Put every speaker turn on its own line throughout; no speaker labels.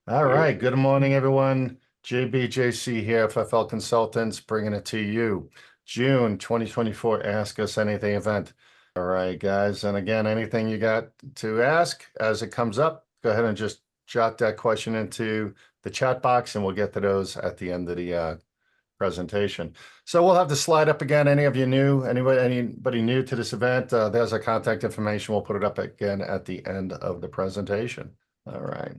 All right. Good morning, everyone. JBJC here, FFL Consultants, bringing it to you. June 2024 Ask Us Anything event. All right, guys. And again, anything you got to ask as it comes up, go ahead and just jot that question into the chat box, and we'll get to those at the end of the presentation. So we'll have the slide up again. Any of you new, anybody new to this event, there's our contact information. We'll put it up again at the end of the presentation. All right.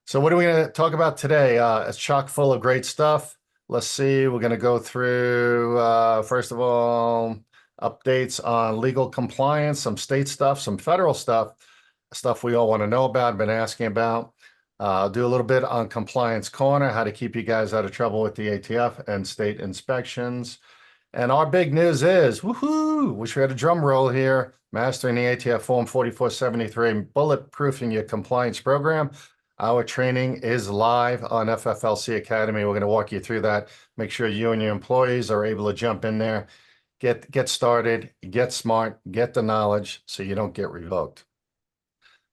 So what are we going to talk about today? It's chock full of great stuff. Let's see. We're going to go through, first of all, updates on legal compliance, some state stuff, some federal stuff we all want to know about, been asking about. I'll do a little bit on Compliance Corner, how to keep you guys out of trouble with the ATF and state inspections. And our big news is, woohoo, wish we had a drum roll here, mastering the ATF Form 4473, bulletproofing your compliance program. Our training is live on FFLC Academy. We're going to walk you through that. Make sure you and your employees are able to jump in there, get started, get smart, get the knowledge so you don't get revoked.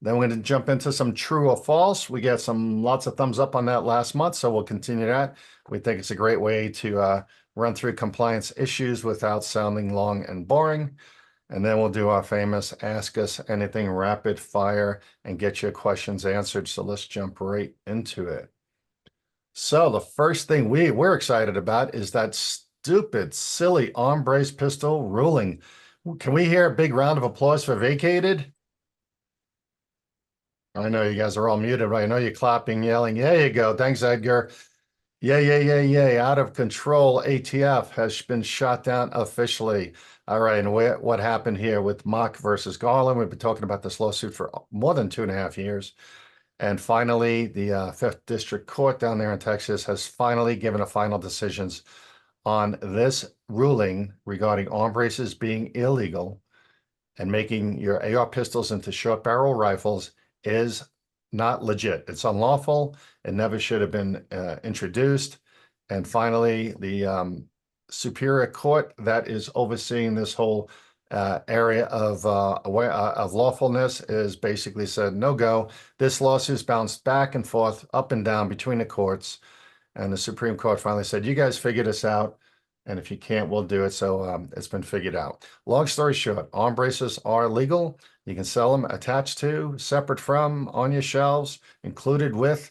Then we're going to jump into some true or false. We got lots of thumbs up on that last month, so we'll continue that. We think it's a great way to run through compliance issues without sounding long and boring. And then we'll do our famous Ask Us Anything rapid fire and get your questions answered. So let's jump right into it. So the first thing we're excited about is that stupid, silly OMB Pistol Ruling. Can we hear a big round of applause for vacated? I know you guys are all muted, right? I know you're clapping, yelling. There you go. Thanks, Edgar. Yay. Out of control. ATF has been shot down officially. All right. And what happened here with Mock versus Garland? We've been talking about this lawsuit for more than 2.5 years. And finally, the 5th District Court down there in Texas has finally given a final decisions on this ruling regarding arm braces being illegal and making your AR pistols into short barrel rifles is not legit. It's unlawful. It never should have been introduced. And finally, the Superior Court that is overseeing this whole area of lawfulness is basically said, no go. This lawsuit's bounced back and forth, up and down between the courts. And the Supreme Court finally said, you guys figure this out. And if you can't, we'll do it. So it's been figured out. Long story short, arm braces are legal. You can sell them attached to, separate from, on your shelves, included with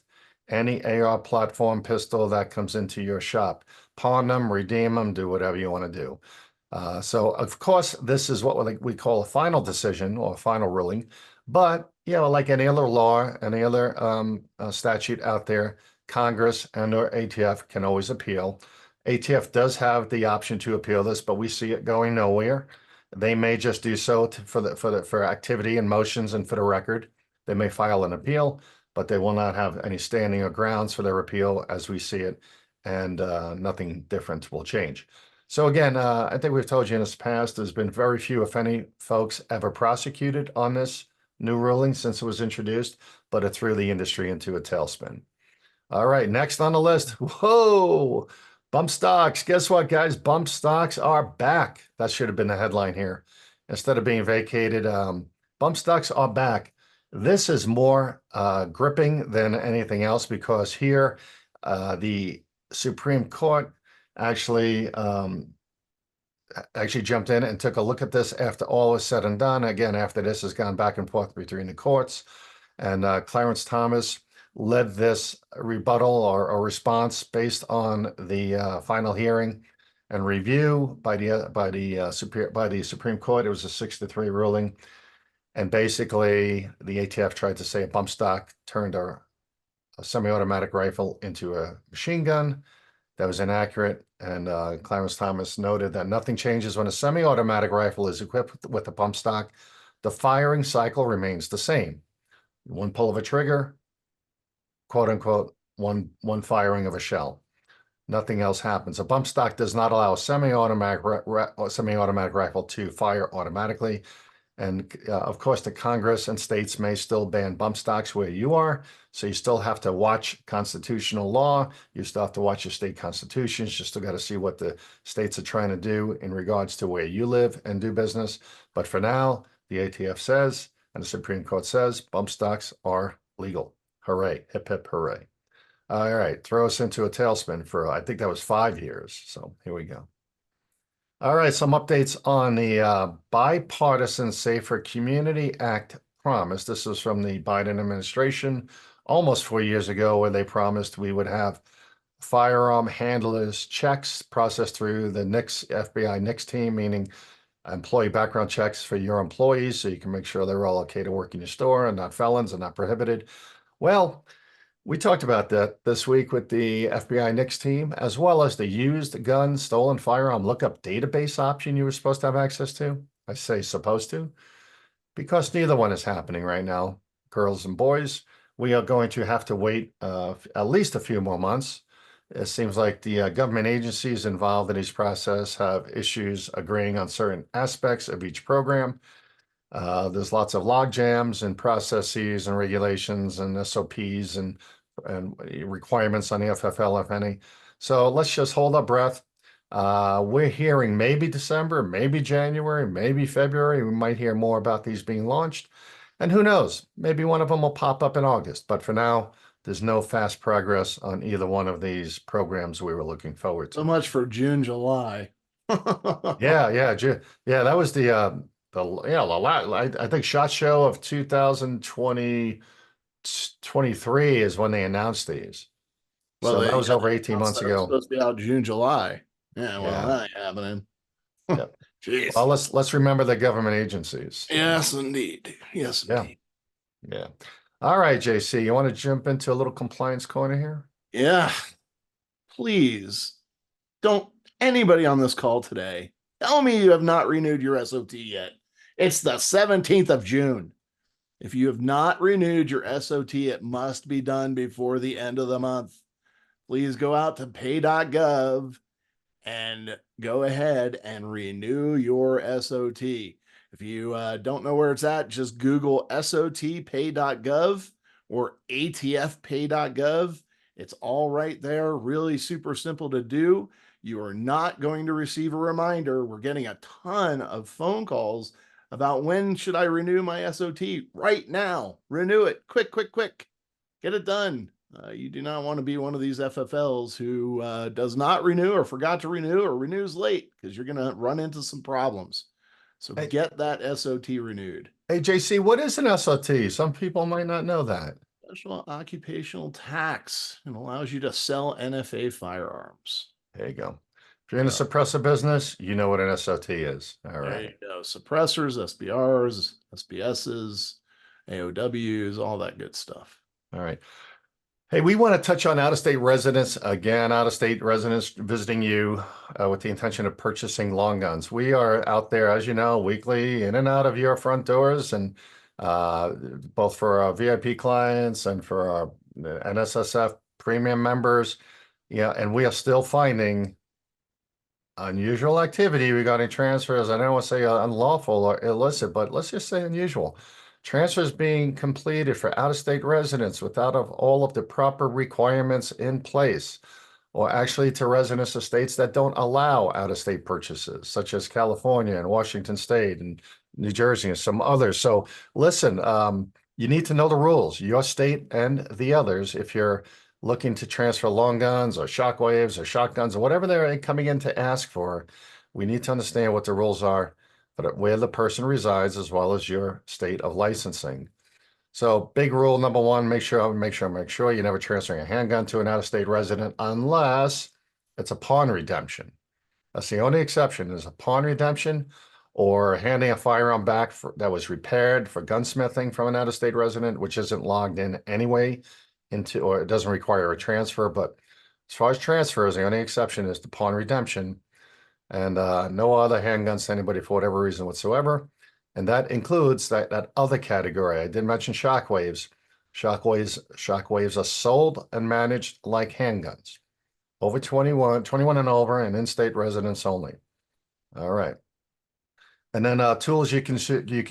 any AR platform pistol that comes into your shop. Pawn them, redeem them, do whatever you want to do. So, of course, this is what we call a final decision or a final ruling. But, like any other law, any other statute out there, Congress and or ATF can always appeal. ATF does have the option to appeal this, but we see it going nowhere. They may just do so for activity and motions and for the record. They may file an appeal, but they will not have any standing or grounds for their appeal as we see it, and nothing different will change. So again, I think we've told you in this past, there's been very few, if any, folks ever prosecuted on this new ruling since it was introduced, but it threw the industry into a tailspin. All right, next on the list. Whoa! Bump stocks. Guess what, guys? Bump stocks are back. That should have been the headline here. Instead of being vacated, bump stocks are back. This is more gripping than anything else because here the Supreme Court actually jumped in and took a look at this after all was said and done. Again, after this has gone back and forth between the courts. And Clarence Thomas led this rebuttal or response based on the final hearing and review by the Supreme Court. It was a 6-3 ruling, and basically the ATF tried to say a bump stock turned a semi-automatic rifle into a machine gun. That was inaccurate, and Clarence Thomas noted that nothing changes when a semi-automatic rifle is equipped with a bump stock. The firing cycle remains the same. One pull of a trigger, quote unquote, one firing of a shell. Nothing else happens. A bump stock does not allow a semi-automatic rifle to fire automatically. And of course, the Congress and states may still ban bump stocks where you are. So you still have to watch constitutional law. You still have to watch your state constitutions. You still got to see what the states are trying to do in regards to where you live and do business. But for now, the ATF says, and the Supreme Court says, bump stocks are legal. Hooray. Hip, hip, hooray. All right. Throw us into a tailspin for, I think that was 5 years. So here we go. All right. Some updates on the Bipartisan Safer Community Act promise. This is from the Biden administration almost 4 years ago, where they promised we would have firearm handlers checks processed through the NICS, FBI NICS team, meaning employee background checks for your employees so you can make sure they're all okay to work in your store and not felons and not prohibited. Well, we talked about that this week with the FBI NICS team, as well as the used gun, stolen firearm lookup database option you were supposed to have access to. I say supposed to, because neither one is happening right now, girls and boys. We are going to have to wait at least a few more months. It seems like the government agencies involved in this process have issues agreeing on certain aspects of each program. There's lots of log jams and processes and regulations and SOPs and requirements on the FFL, if any. So let's just hold our breath. We're hearing maybe December, maybe January, maybe February. We might hear more about these being launched. And who knows, maybe one of them will pop up in August. But for now, there's no fast progress on either one of these programs we were looking forward to.
So much for June, July.
Yeah, yeah, that was I think SHOT Show of 2023 is when they announced these.
Well,
So that was over 18 months ago.
Supposed to be out June, July. Yeah, well,
Yeah.
that ain't happening.
Yep.
Jeez.
Well, let's remember the government agencies.
Yes, indeed. Yes,
Yeah.
indeed.
Yeah. All right, JC, you want to jump into a little compliance corner here?
Yeah. Please don't anybody on this call today tell me you have not renewed your SOT yet. It's the 17th of June. If you have not renewed your SOT, it must be done before the end of the month. Please go out to pay.gov and go ahead and renew your SOT. If you don't know where it's at, just Google sotpay.gov or atfpay.gov. It's all right there. Really super simple to do. You are not going to receive a reminder. We're getting a ton of phone calls about when should I renew my SOT right now. Renew it. Quick, quick, quick. Get it done. You do not want to be one of these FFLs who does not renew or forgot to renew or renews late, because you're going to run into some problems. So get that SOT renewed.
Hey, JC, what is an SOT? Some people might not know that.
Special occupational tax. It allows you to sell NFA firearms.
There you go. If you're in a suppressor business, you know what an SOT is. All right.
There you go. Suppressors, SBRs, SBSs, AOWs, all that good stuff.
All right. Hey, we want to touch on out-of-state residents. Again, out-of-state residents visiting you with the intention of purchasing long guns. We are out there, as you know, weekly in and out of your front doors, and both for our VIP clients and for our NSSF premium members. Yeah, and we are still finding unusual activity regarding transfers. I don't want to say unlawful or illicit, but let's just say unusual. Transfers being completed for out-of-state residents without all of the proper requirements in place, or actually to residents of states that don't allow out-of-state purchases, such as California and Washington State and New Jersey and some others. So listen, you need to know the rules, your state and the others, if you're looking to transfer long guns or shockwaves or shotguns or whatever they're coming in to ask for. We need to understand what the rules are, but where the person resides, as well as your state of licensing. So big rule number one, make sure you're never transferring a handgun to an out-of-state resident unless it's upon redemption. That's the only exception, is upon redemption or handing a firearm back that was repaired for gunsmithing from an out-of-state resident, which isn't logged in anyway or it doesn't require a transfer. But as far as transfers, the only exception is upon redemption, and no other handguns to anybody for whatever reason whatsoever. And that includes that other category. I did mention shockwaves. Shockwaves are sold and managed like handguns. Over 21 and over, and in-state residents only. All right. And then tools you can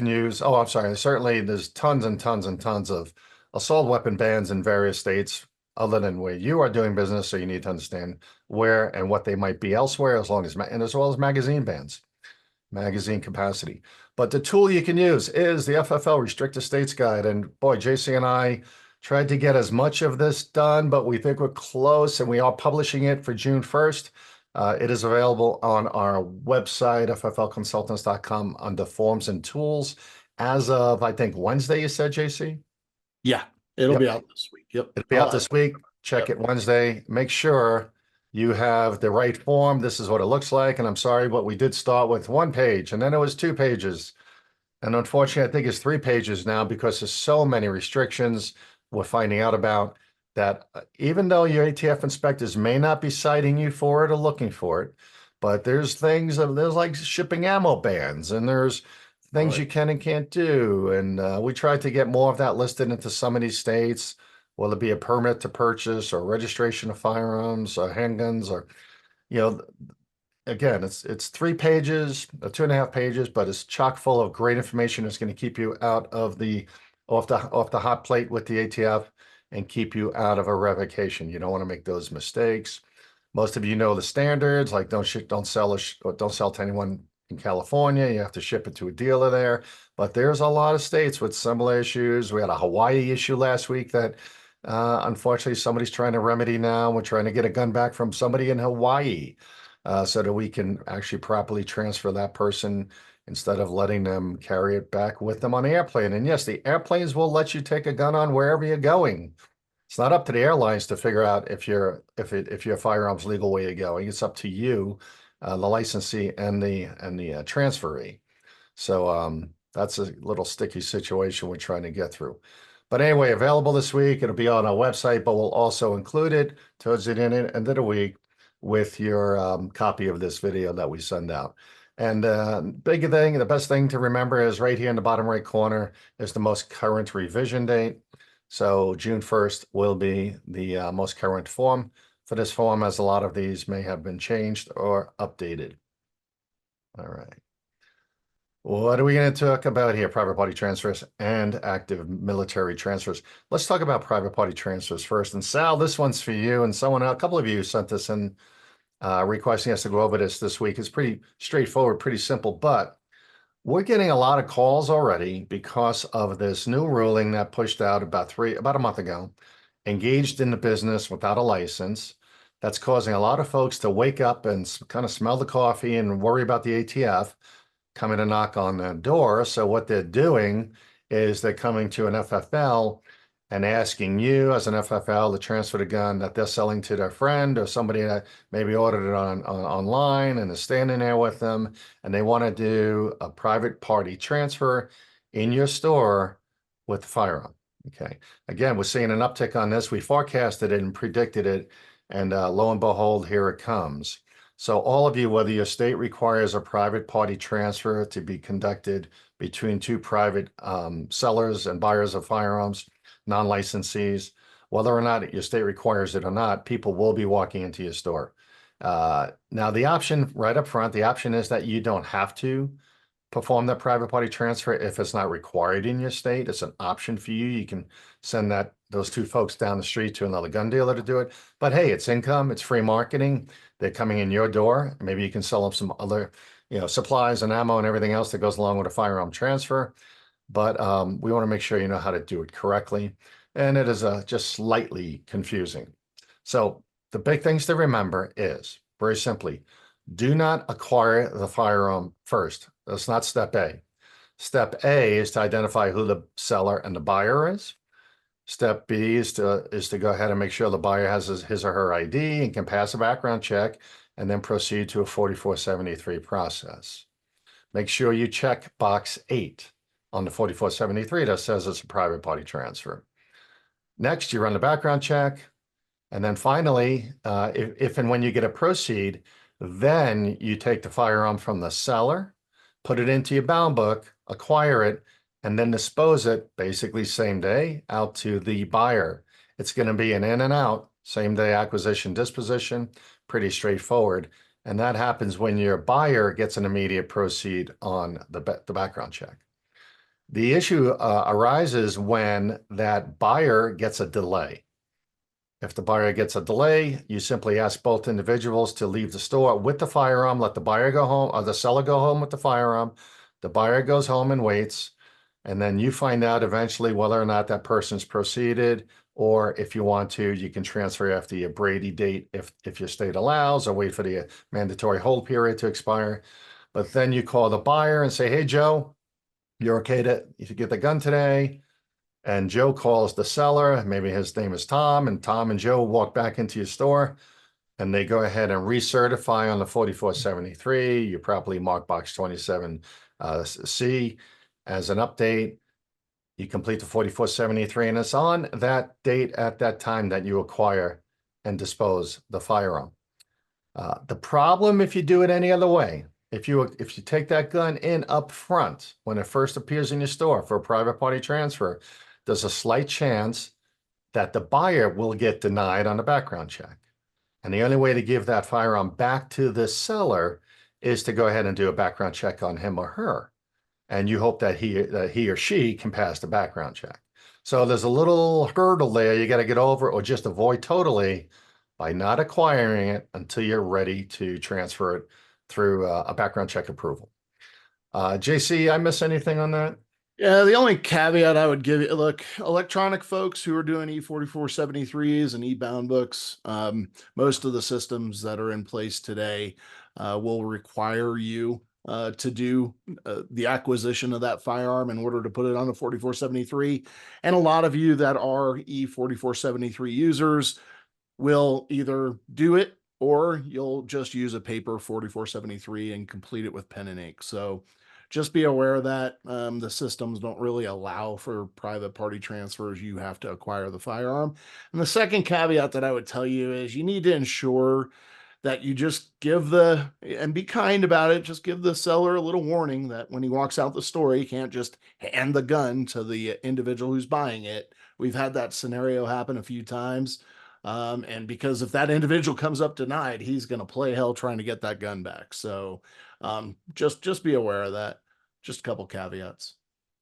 use. Oh, I'm sorry. Certainly, there's tons and tons and tons of assault weapon bans in various states other than where you are doing business. So you need to understand where and what they might be elsewhere, as well as magazine bans, magazine capacity. But the tool you can use is the FFL Restricted States Guide. And boy, JC and I Tried to get as much of this done, but we think we're close and we are publishing it for June 1st. It is available on our website, fflconsultants.com, under forms and tools as of, I think, Wednesday, you said, JC?
Yeah, it'll
Yep.
be out this week. Yep.
It'll be out this week. Check it Wednesday. Make sure you have the right form. This is what it looks like. And I'm sorry, but we did start with 1 page and then it was 2 pages. And unfortunately, I think it's 3 pages now because there's so many restrictions we're finding out about that even though your ATF inspectors may not be citing you for it or looking for it, but there's things, there's like shipping ammo bans and there's things you can and can't do. And we tried to get more of that listed into some of these states, whether it be a permit to purchase or registration of firearms or handguns or, you know, again, it's 3 pages, 2.5 pages, but it's chock full of great information that's going to keep you out of off the hot plate with the ATF and keep you out of a revocation. You don't want to make those mistakes. Most of you know the standards, like don't sell to anyone in California. You have to ship it to a dealer there. But there's a lot of states with similar issues. We had a Hawaii issue last week that unfortunately somebody's trying to remedy now. We're trying to get a gun back from somebody in Hawaii so that we can actually properly transfer that person instead of letting them carry it back with them on the airplane. And yes, the airplanes will let you take a gun on wherever you're going. It's not up to the airlines to figure out if your firearm's legal where you're going. It's up to you, the licensee and the transferee. So that's a little sticky situation we're trying to get through. But anyway, available this week. It'll be on our website, but we'll also include it towards the end of the week with your copy of this video that we send out. And the best thing to remember is right here in the bottom right corner is the most current revision date. So June 1st will be the most current form for this form, as a lot of these may have been changed or updated. All right. What are we going to talk about here? Private party transfers and active military transfers. Let's talk about private party transfers first. And Sal, this one's for you and a couple of you sent this in requesting us to go over this week. It's pretty straightforward, pretty simple, but we're getting a lot of calls already because of this new ruling that pushed out about a month ago, engaged in the business without a license. That's causing a lot of folks to wake up and kind of smell the coffee and worry about the ATF coming to knock on the door. So what they're doing is they're coming to an FFL and asking you as an FFL to transfer the gun that they're selling to their friend or somebody that maybe ordered it online and is standing there with them, and they want to do a private party transfer in your store with the firearm. Okay. Again, we're seeing an uptick on this. We forecasted it and predicted it, and lo and behold, here it comes. So all of you, whether your state requires a private party transfer to be conducted between 2 private sellers and buyers of firearms, non-licensees, whether or not your state requires it or not, people will be walking into your store. Now, the option right up front, the option is that you don't have to perform that private party transfer if it's not required in your state. It's an option for you. You can send those 2 folks down the street to another gun dealer to do it. But hey, it's income, it's free marketing. They're coming in your door. Maybe you can sell them some other, supplies and ammo and everything else that goes along with a firearm transfer. But we want to make sure you know how to do it correctly. And it is just slightly confusing. So the big things to remember is, very simply, do not acquire the firearm first. That's not step A. Step A is to identify who the seller and the buyer is. Step B is to go ahead and make sure the buyer has his or her ID and can pass a background check, and then proceed to a 4473 process. Make sure you check box 8 on the 4473 that says it's a private party transfer. Next, you run the background check. And then finally, if and when you get a proceed, then you take the firearm from the seller, put it into your bound book, acquire it, and then dispose it basically same day out to the buyer. It's going to be an in and out, same day acquisition disposition, pretty straightforward. And that happens when your buyer gets an immediate proceed on the background check. The issue arises when that buyer gets a delay. If the buyer gets a delay, you simply ask both individuals to leave the store with the firearm, let the buyer go home, or the seller go home with the firearm. The buyer goes home and waits. And then you find out eventually whether or not that person's proceeded, or if you want to, you can transfer after your Brady date if your state allows, or wait for the mandatory hold period to expire. But then you call the buyer and say, hey, Joe, you're okay to get the gun today? And Joe calls the seller, maybe his name is Tom, and Tom and Joe walk back into your store and they go ahead and recertify on the 4473. You properly mark box 27 C as an update. You complete the 4473, and it's on that date at that time that you acquire and dispose the firearm. The problem if you do it any other way, if you take that gun in up front when it first appears in your store for a private party transfer, there's a slight chance that the buyer will get denied on the background check. And the only way to give that firearm back to the seller is to go ahead and do a background check on him or her. And you hope that he or she can pass the background check. So there's a little hurdle there you got to get over, or just avoid totally by not acquiring it until you're ready to transfer it through a background check approval. JC, I miss anything on that?
Yeah, the only caveat I would give you, look, electronic folks who are doing E4473s and e-bound books, most of the systems that are in place today will require you to do the acquisition of that firearm in order to put it on a 4473. And a lot of you that are E4473 users will either do it or you'll just use a paper 4473 and complete it with pen and ink. So just be aware of that. The systems don't really allow for private party transfers. You have to acquire the firearm. And the second caveat that I would tell you is you need to ensure that you just and be kind about it. Just give the seller a little warning that when he walks out the store, he can't just hand the gun to the individual who's buying it. We've had that scenario happen a few times. And because if that individual comes up denied, he's going to play hell trying to get that gun back. So just be aware of that. Just a couple caveats.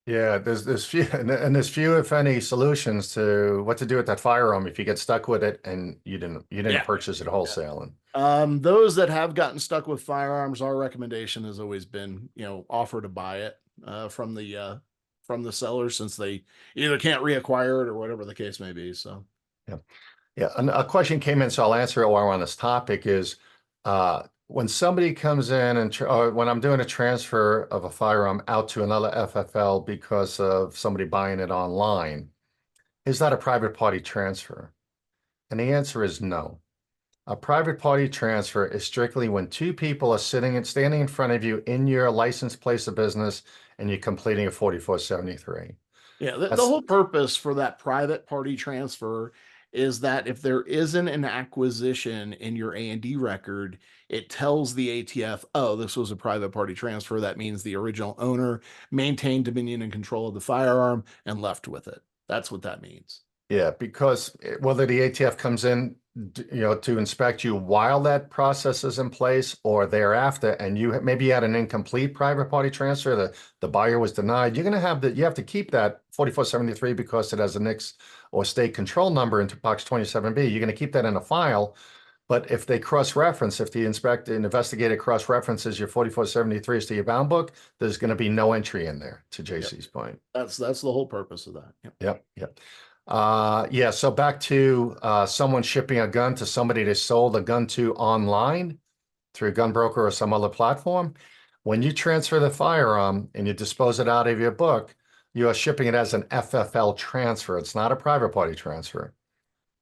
Yeah, there's few and there's few, if any, solutions to what to do with that firearm if you get stuck with it and you didn't purchase it wholesale. And
those that have gotten stuck with firearms, our recommendation has always been, offer to buy it from the seller, since they either can't reacquire it or whatever the case may be. So
yeah, and a question came in, so I'll answer it while we're on this topic. Is when somebody comes in and or when I'm doing a transfer of a firearm out to another FFL because of somebody buying it online, is that a private party transfer? And the answer is no. A private party transfer is strictly when two people are standing in front of you in your licensed place of business and you're completing a 4473.
Yeah, the whole purpose for that private party transfer is that if there isn't an acquisition in your A&D record, it tells the ATF, oh, this was a private party transfer. That means the original owner maintained dominion and control of the firearm and left with it. That's what that means.
Yeah, because whether the ATF comes in, to inspect you while that process is in place or thereafter, and maybe you had an incomplete private party transfer, the buyer was denied, you have to keep that 4473 because it has a NICS or state control number into box 27B. You're going to keep that in a file. But if they cross-reference, if the investigator cross-references your 4473s to your bound book, there's going to be no entry in there, to JC's point.
That's the whole purpose of that.
Yep. Yeah, so back to someone shipping a gun to somebody they sold a gun to online through a gun broker or some other platform. When you transfer the firearm and you dispose it out of your book, you are shipping it as an FFL transfer. It's not a private party transfer.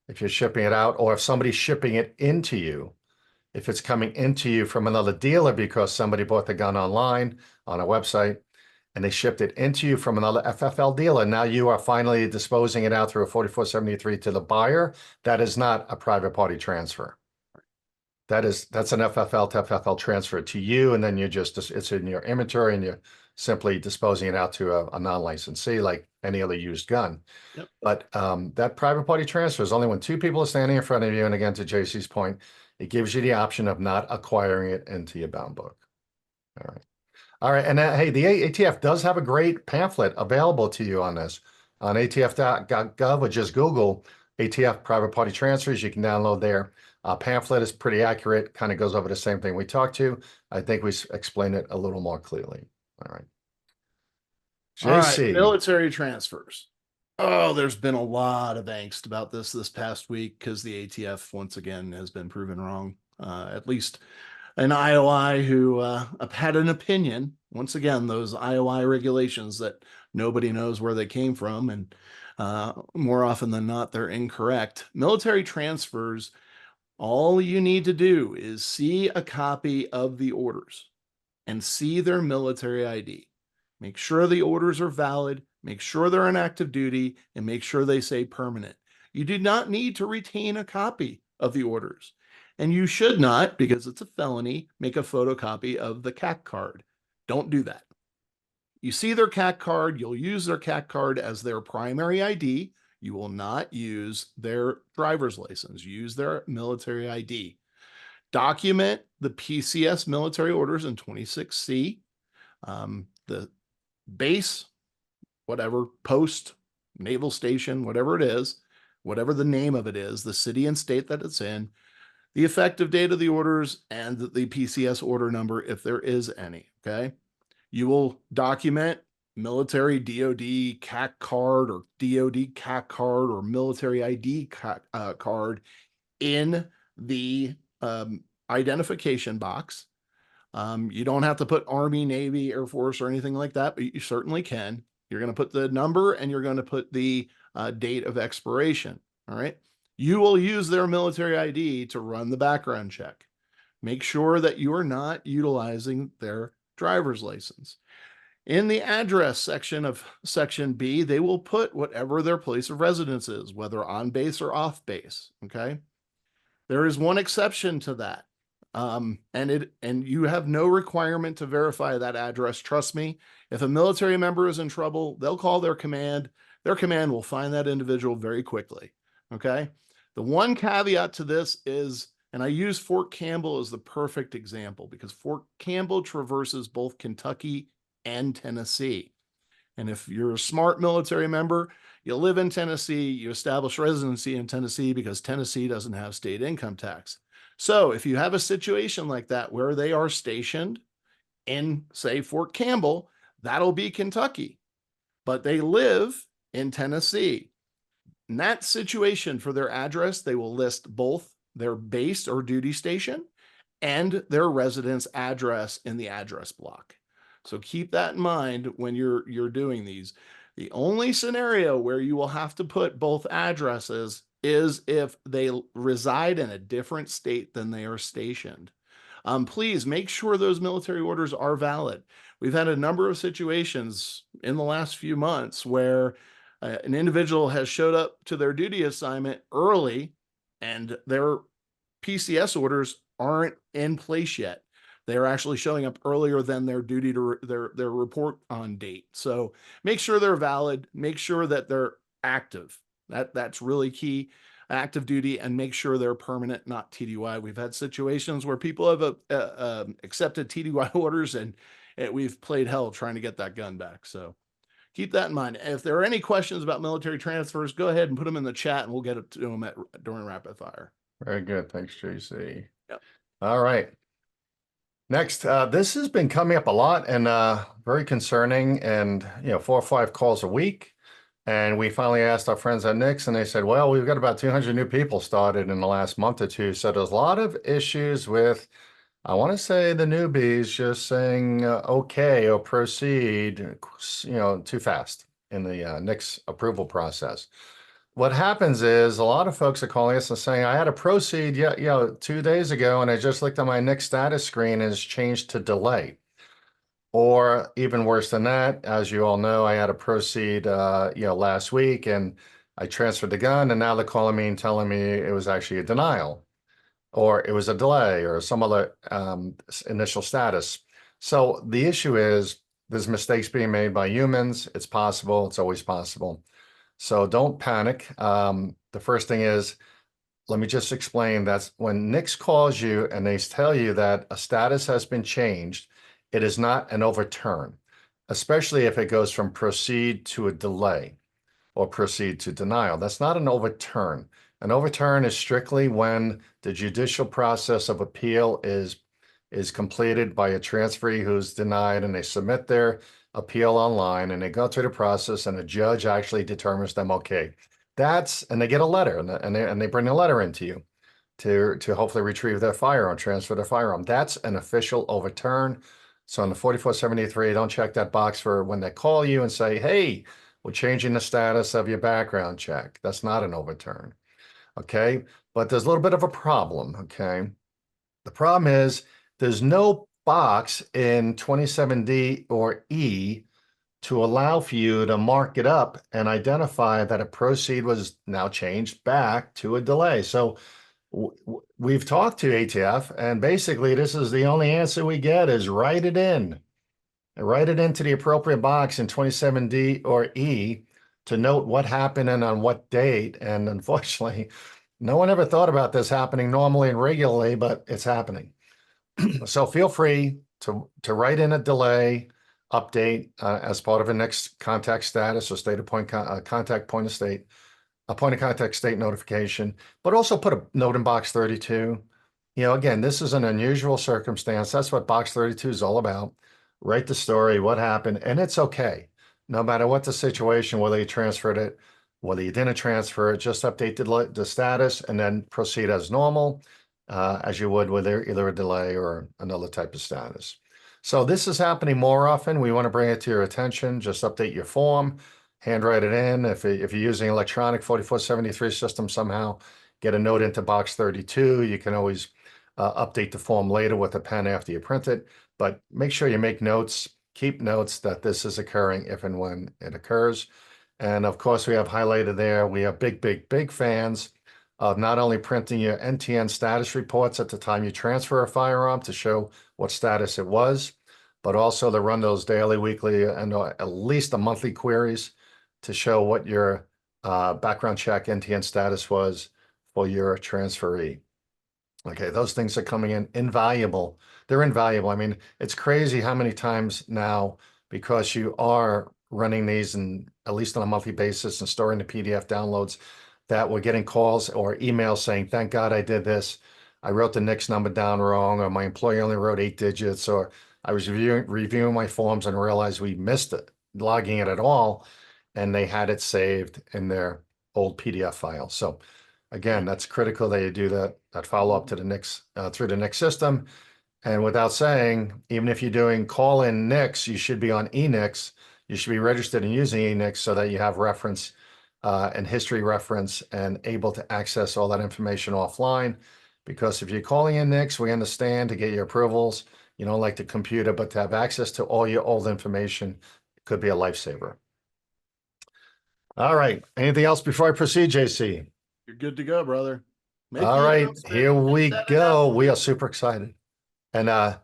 If you're shipping it out, or if somebody's shipping it into you, if it's coming into you from another dealer because somebody bought the gun online on a website, and they shipped it into you from another FFL dealer. Now you are finally disposing it out through a 4473 to the buyer. That is not a private party transfer. That's an FFL to FFL transfer to you, and then it's in your inventory, and you're simply disposing it out to a non-licensee like any other used gun.
Yep.
But that private party transfer is only when two people are standing in front of you. And again, to JC's point, it gives you the option of not acquiring it into your bound book. All right. And hey, the ATF does have a great pamphlet available to you on this on atf.gov, or just Google ATF private party transfers. You can download there. Pamphlet is pretty accurate, kind of goes over the same thing we talked to. I think we explained it a little more clearly. All right.
All right,
JC.
military transfers. Oh, there's been a lot of angst about this past week because the ATF once again has been proven wrong. At least an IOI who had an opinion. Once again, those IOI regulations that nobody knows where they came from, and more often than not, they're incorrect. Military transfers, all you need to do is see a copy of the orders and see their military ID. Make sure the orders are valid, make sure they're on active duty, and make sure they say permanent. You do not need to retain a copy of the orders. And you should not, because it's a felony, make a photocopy of the CAC card. Don't do that. You see their CAC card, you'll use their CAC card as their primary ID. You will not use their driver's license. Use their military ID. Document the PCS military orders in 26C. The base, whatever, post, naval station, whatever it is, whatever the name of it is, the city and state that it's in, the effective date of the orders, and the PCS order number, if there is any, okay? You will document military DOD CAC card or DOD CAC card or military ID card in the identification box. You don't have to put Army, Navy, Air Force, or anything like that, but you certainly can. You're going to put the number and you're going to put the date of expiration. All right. You will use their military ID to run the background check. Make sure that you are not utilizing their driver's license. In the address section of Section B, they will put whatever their place of residence is, whether on base or off base. Okay. There is one exception to that. And you have no requirement to verify that address. Trust me, if a military member is in trouble, they'll call their command. Their command will find that individual very quickly. Okay. The one caveat to this is, and I use Fort Campbell as the perfect example because Fort Campbell traverses both Kentucky and Tennessee. And if you're a smart military member, you live in Tennessee, you establish residency in Tennessee because Tennessee doesn't have state income tax. So if you have a situation like that where they are stationed in, say, Fort Campbell, that'll be Kentucky, but they live in Tennessee. In that situation, for their address, they will list both their base or duty station and their residence address in the address block. So keep that in mind when you're doing these. The only scenario where you will have to put both addresses is if they reside in a different state than they are stationed. Please make sure those military orders are valid. We've had a number of situations in the last few months where an individual has showed up to their duty assignment early and their PCS orders aren't in place yet. They're actually showing up earlier than their duty to their report on date. So make sure they're valid, make sure that they're active. That's really key, active duty, and make sure they're permanent, not TDY. We've had situations where people have accepted TDY orders and we've played hell trying to get that gun back. So keep that in mind. If there are any questions about military transfers, go ahead and put them in the chat and we'll get it to them during rapid fire.
Very good. Thanks, JC.
Yep.
All right. Next, this has been coming up a lot and very concerning, and 4 or 5 calls a week. And we finally asked our friends at Nix, and they said, well, we've got about 200 new people started in the last month or two. So there's a lot of issues with, I want to say, the newbies just saying okay or proceed, too fast in the Nix approval process. What happens is a lot of folks are calling us and saying, I had to proceed 2 days ago, and I just looked at my Nix status screen and it's changed to delay. Or even worse than that, as you all know, I had to proceed, last week, and I transferred the gun, and now they're calling me and telling me it was actually a denial, or it was a delay, or some other initial status. So the issue is there's mistakes being made by humans. It's possible. It's always possible. So don't panic. The first thing is, let me just explain that when Nix calls you and they tell you that a status has been changed, it is not an overturn, especially if it goes from proceed to a delay or proceed to denial. That's not an overturn. An overturn is strictly when the judicial process of appeal is completed by a transferee who's denied and they submit their appeal online, and they go through the process, and a judge actually determines them okay. And they get a letter, and they bring a letter into you to hopefully retrieve their firearm, transfer their firearm. That's an official overturn. So on the 4473, don't check that box for when they call you and say, hey, we're changing the status of your background check. That's not an overturn. Okay. But there's a little bit of a problem. Okay. The problem is there's no box in 27D or E to allow for you to mark it up and identify that a proceed was now changed back to a delay. So we've talked to ATF, and basically this is the only answer we get is write it in. And write it into the appropriate box in 27D or E to note what happened and on what date. And unfortunately, no one ever thought about this happening normally and regularly, but it's happening. So feel free to write in a delay update as part of a next contact status or state of point contact point of state, a point of contact state notification, but also put a note in box 32. You know, again, this is an unusual circumstance. That's what box 32 is all about. Write the story, what happened, and it's okay. No matter what the situation, whether you transferred it, whether you didn't transfer it, just update the status and then proceed as normal, as you would with either a delay or another type of status. So this is happening more often. We want to bring it to your attention. Just update your form, handwrite it in. If you're using electronic 4473 system somehow, get a note into box 32. You can always update the form later with a pen after you print it, but make sure you make notes, keep notes that this is occurring if and when it occurs. And of course, we have highlighted there, we have big fans of not only printing your NTN status reports at the time you transfer a firearm to show what status it was, but also to run those daily, weekly, and at least a monthly queries to show what your background check NTN status was for your transferee. Okay, those things are coming in invaluable. They're invaluable. I mean, it's crazy how many times now, because you are running these and at least on a monthly basis and storing the PDF downloads, that we're getting calls or emails saying, thank God I did this. I wrote the NICS number down wrong, or my employee only wrote 8 digits, or I was reviewing my forms and realized we missed it, logging it at all, and they had it saved in their old PDF file. So again, that's critical that you do that follow-up to the NICS through the NICS system. And without saying, even if you're doing call-in NICS, you should be on eNICS. You should be registered and using eNICS so that you have reference and history reference and able to access all that information offline. Because if you're calling in NICS, we understand to get your approvals. You don't like the computer, but to have access to all your old information could be a lifesaver. All right. Anything else before I proceed, JC?
You're good to go, brother.
All right, here we go. We are super excited. And I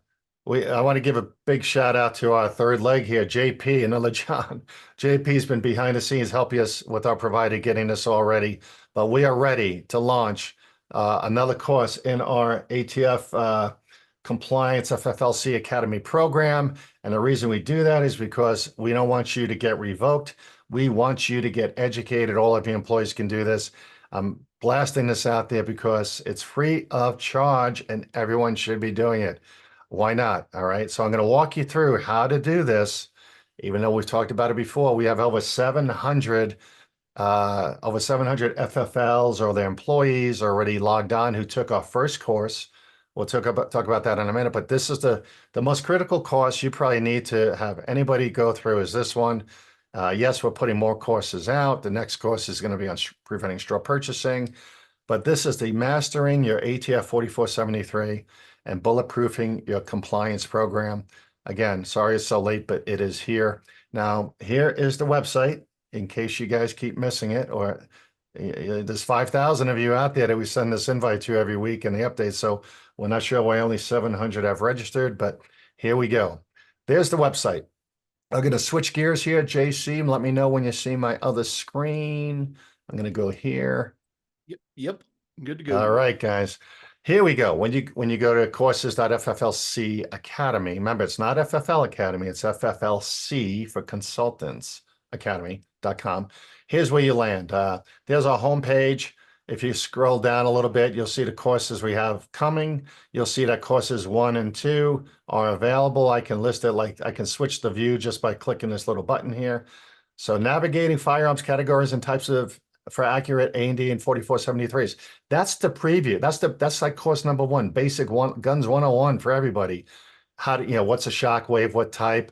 want to give a big shout out to our third leg here, JP, another John. JP's been behind the scenes helping us with our provider getting this all ready. But we are ready to launch another course in our ATF Compliance FFLC Academy program. And the reason we do that is because we don't want you to get revoked. We want you to get educated. All of your employees can do this. I'm blasting this out there because it's free of charge and everyone should be doing it. Why not? All right. So I'm going to walk you through how to do this. Even though we've talked about it before, we have over 700 FFLs or their employees already logged on who took our first course. We'll talk about that in a minute, but this is the most critical course you probably need to have anybody go through is this one. Yes, we're putting more courses out. The next course is going to be on preventing straw purchasing, but this is the Mastering Your ATF 4473 and Bulletproofing Your Compliance Program. Again, sorry it's so late, but it is here. Now, here is the website in case you guys keep missing it, or there's 5,000 of you out there that we send this invite to every week in the update. So we're not sure why only 700 have registered, but here we go. There's the website. I'm going to switch gears here, JC. Let me know when you see my other screen. I'm going to go here.
Yep. Good to go.
All right, guys. Here we go. When you go to courses.fflc Academy, remember it's not FFL Academy, it's FFLC for Consultants Academy.com. Here's where you land. There's our homepage. If you scroll down a little bit, you'll see the courses we have coming. You'll see that courses 1 and 2 are available. I can list it like I can switch the view just by clicking this little button here. So navigating firearms categories and types of for accurate A&D and 4473s. That's the preview. That's like course number 1, basic guns 101 for everybody. How do what's a shockwave? What type?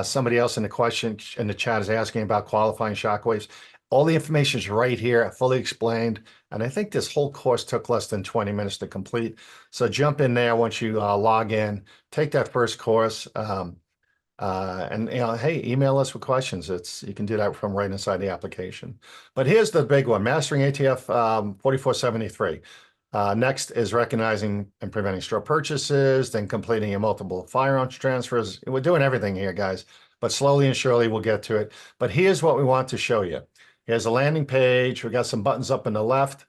Somebody else in the chat is asking about qualifying shockwaves. All the information is right here, fully explained. And I think this whole course took less than 20 minutes to complete. So jump in there once you log in, take that first course. And hey, email us with questions. You can do that from right inside the application. But here's the big one, Mastering ATF 4473. Next is recognizing and preventing straw purchases, then completing your multiple firearms transfers. We're doing everything here, guys, but slowly and surely we'll get to it. But here's what we want to show you. Here's a landing page. We got some buttons up on the left.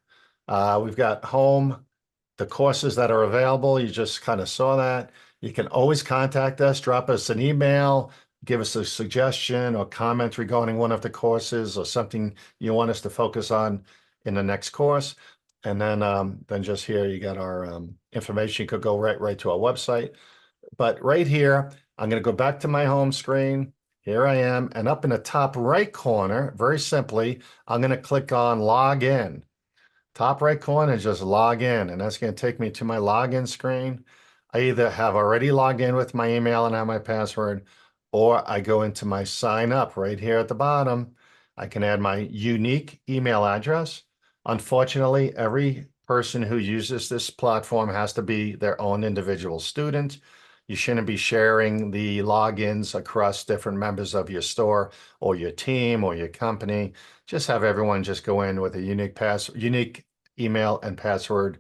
We've got home, the courses that are available. You just kind of saw that. You can always contact us, drop us an email, give us a suggestion or comment regarding one of the courses or something you want us to focus on in the next course. And then just here, you got our information. You could go right to our website. But right here, I'm going to go back to my home screen. Here I am. And up in the top right corner, very simply, I'm going to click on log in. Top right corner, just log in. And that's going to take me to my login screen. I either have already logged in with my email and have my password, or I go into my sign up right here at the bottom. I can add my unique email address. Unfortunately, every person who uses this platform has to be their own individual student. You shouldn't be sharing the logins across different members of your store or your team or your company. Just have everyone just go in with a unique email and password.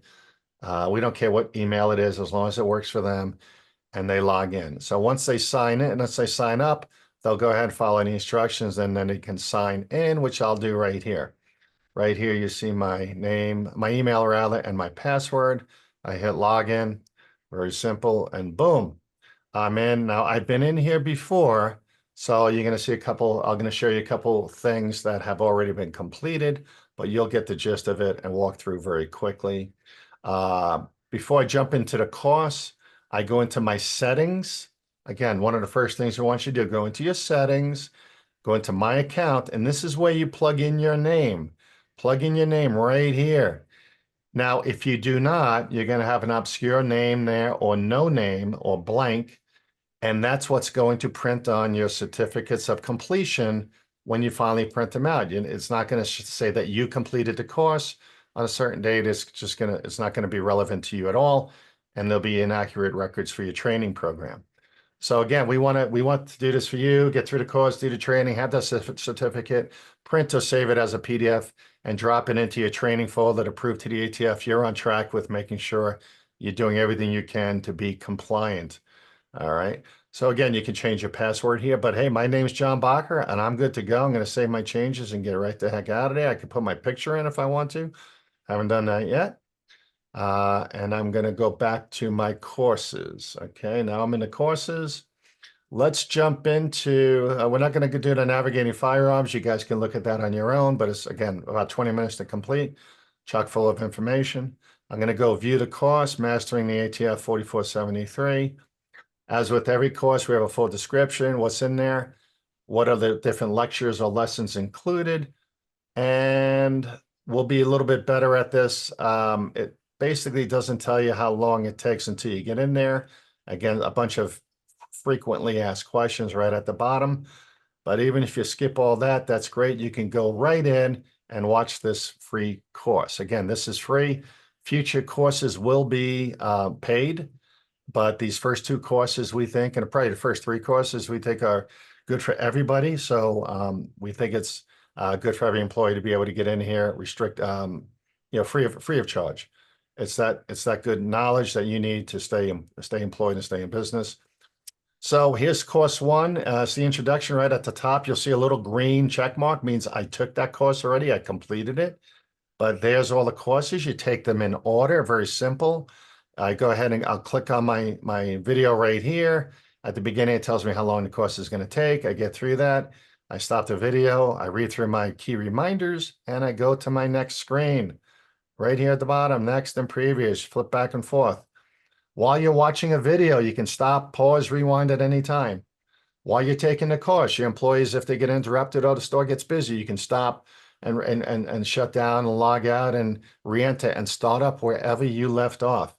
We don't care what email it is as long as it works for them and they log in. So once they sign in, once they sign up, they'll go ahead and follow any instructions and then they can sign in, which I'll do right here. Right here, you see my name, my email rather, and my password. I hit login, very simple, and boom, I'm in. Now, I've been in here before, so you're going to see I'm going to show you a couple things that have already been completed, but you'll get the gist of it and walk through very quickly. Before I jump into the course, I go into my settings. Again, one of the first things I want you to do, go into your settings, go into my account, and this is where you plug in your name. Plug in your name right here. Now, if you do not, you're going to have an obscure name there or no name or blank, and that's what's going to print on your certificates of completion when you finally print them out. It's not going to say that you completed the course on a certain date. It's not going to be relevant to you at all, and there'll be inaccurate records for your training program. So again, we want to do this for you, get through the course, do the training, have that certificate, print or save it as a PDF, and drop it into your training folder to prove to the ATF you're on track with making sure you're doing everything you can to be compliant. All right. So again, you can change your password here, but hey, my name's John Bacher and I'm good to go. I'm going to save my changes and get right the heck out of there. I can put my picture in if I want to. Haven't done that yet. And I'm going to go back to my courses. Okay, now I'm in the courses. Let's jump into, we're not going to do the navigating firearms. You guys can look at that on your own, but it's, again, about 20 minutes to complete, chock full of information. I'm going to go view the course, Mastering the ATF 4473. As with every course, we have a full description, what's in there, what are the different lectures or lessons included, and we'll be a little bit better at this. It basically doesn't tell you how long it takes until you get in there. Again, a bunch of frequently asked questions right at the bottom. But even if you skip all that, that's great. You can go right in and watch this free course. Again, this is free. Future courses will be paid, but these first 2 courses we think, and probably the first 3 courses we think are good for everybody. So we think it's good for every employee to be able to get in here, free of charge. It's that good knowledge that you need to stay employed and stay in business. So here's course 1. It's the introduction right at the top. You'll see a little green check mark, means I took that course already. I completed it. But there's all the courses. You take them in order, very simple. I go ahead and I'll click on my video right here. At the beginning, it tells me how long the course is going to take. I get through that. I stop the video. I read through my key reminders and I go to my next screen. right here at the bottom, next and previous, flip back and forth. While you're watching a video, you can stop, pause, rewind at any time. While you're taking the course, your employees, if they get interrupted or the store gets busy, you can stop and shut down and log out and re-enter and start up wherever you left off.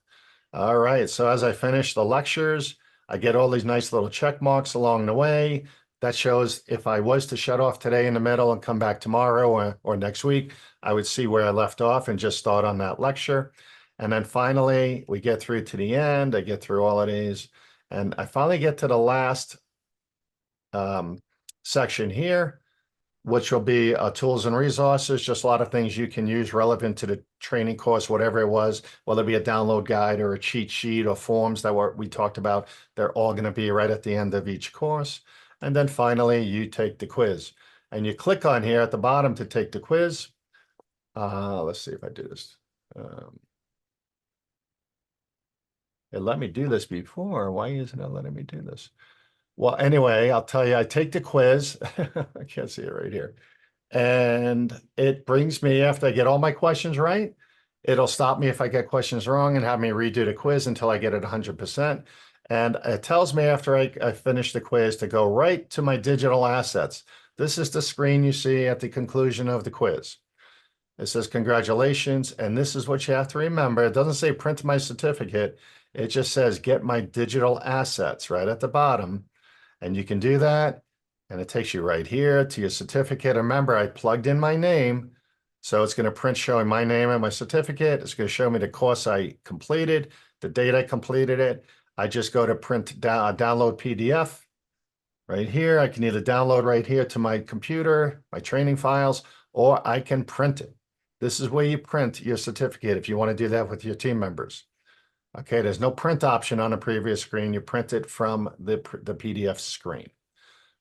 All right, so as I finish the lectures, I get all these nice little check marks along the way. That shows if I was to shut off today in the middle and come back tomorrow or next week, I would see where I left off and just start on that lecture. And then finally, we get through to the end. I get through all of these, and I finally get to the last section here, which will be tools and resources, just a lot of things you can use relevant to the training course, whatever it was, whether it be a download guide or a cheat sheet or forms that we talked about. They're all going to be right at the end of each course. And then finally, you take the quiz. And you click on here at the bottom to take the quiz. Let's see if I do this. It let me do this before. Why isn't it letting me do this? Well, anyway, I'll tell you, I take the quiz. I can't see it right here. And it brings me, after I get all my questions right, it'll stop me if I get questions wrong and have me redo the quiz until I get it 100%. And it tells me after I finish the quiz to go right to my digital assets. This is the screen you see at the conclusion of the quiz. It says, congratulations. And this is what you have to remember. It doesn't say print my certificate. It just says get my digital assets right at the bottom. And you can do that. And it takes you right here to your certificate. Remember, I plugged in my name. So it's going to print showing my name and my certificate. It's going to show me the course I completed, the date I completed it. I just go to print download PDF right here. I can either download right here to my computer, my training files, or I can print it. This is where you print your certificate if you want to do that with your team members. Okay, there's no print option on the previous screen. You print it from the PDF screen.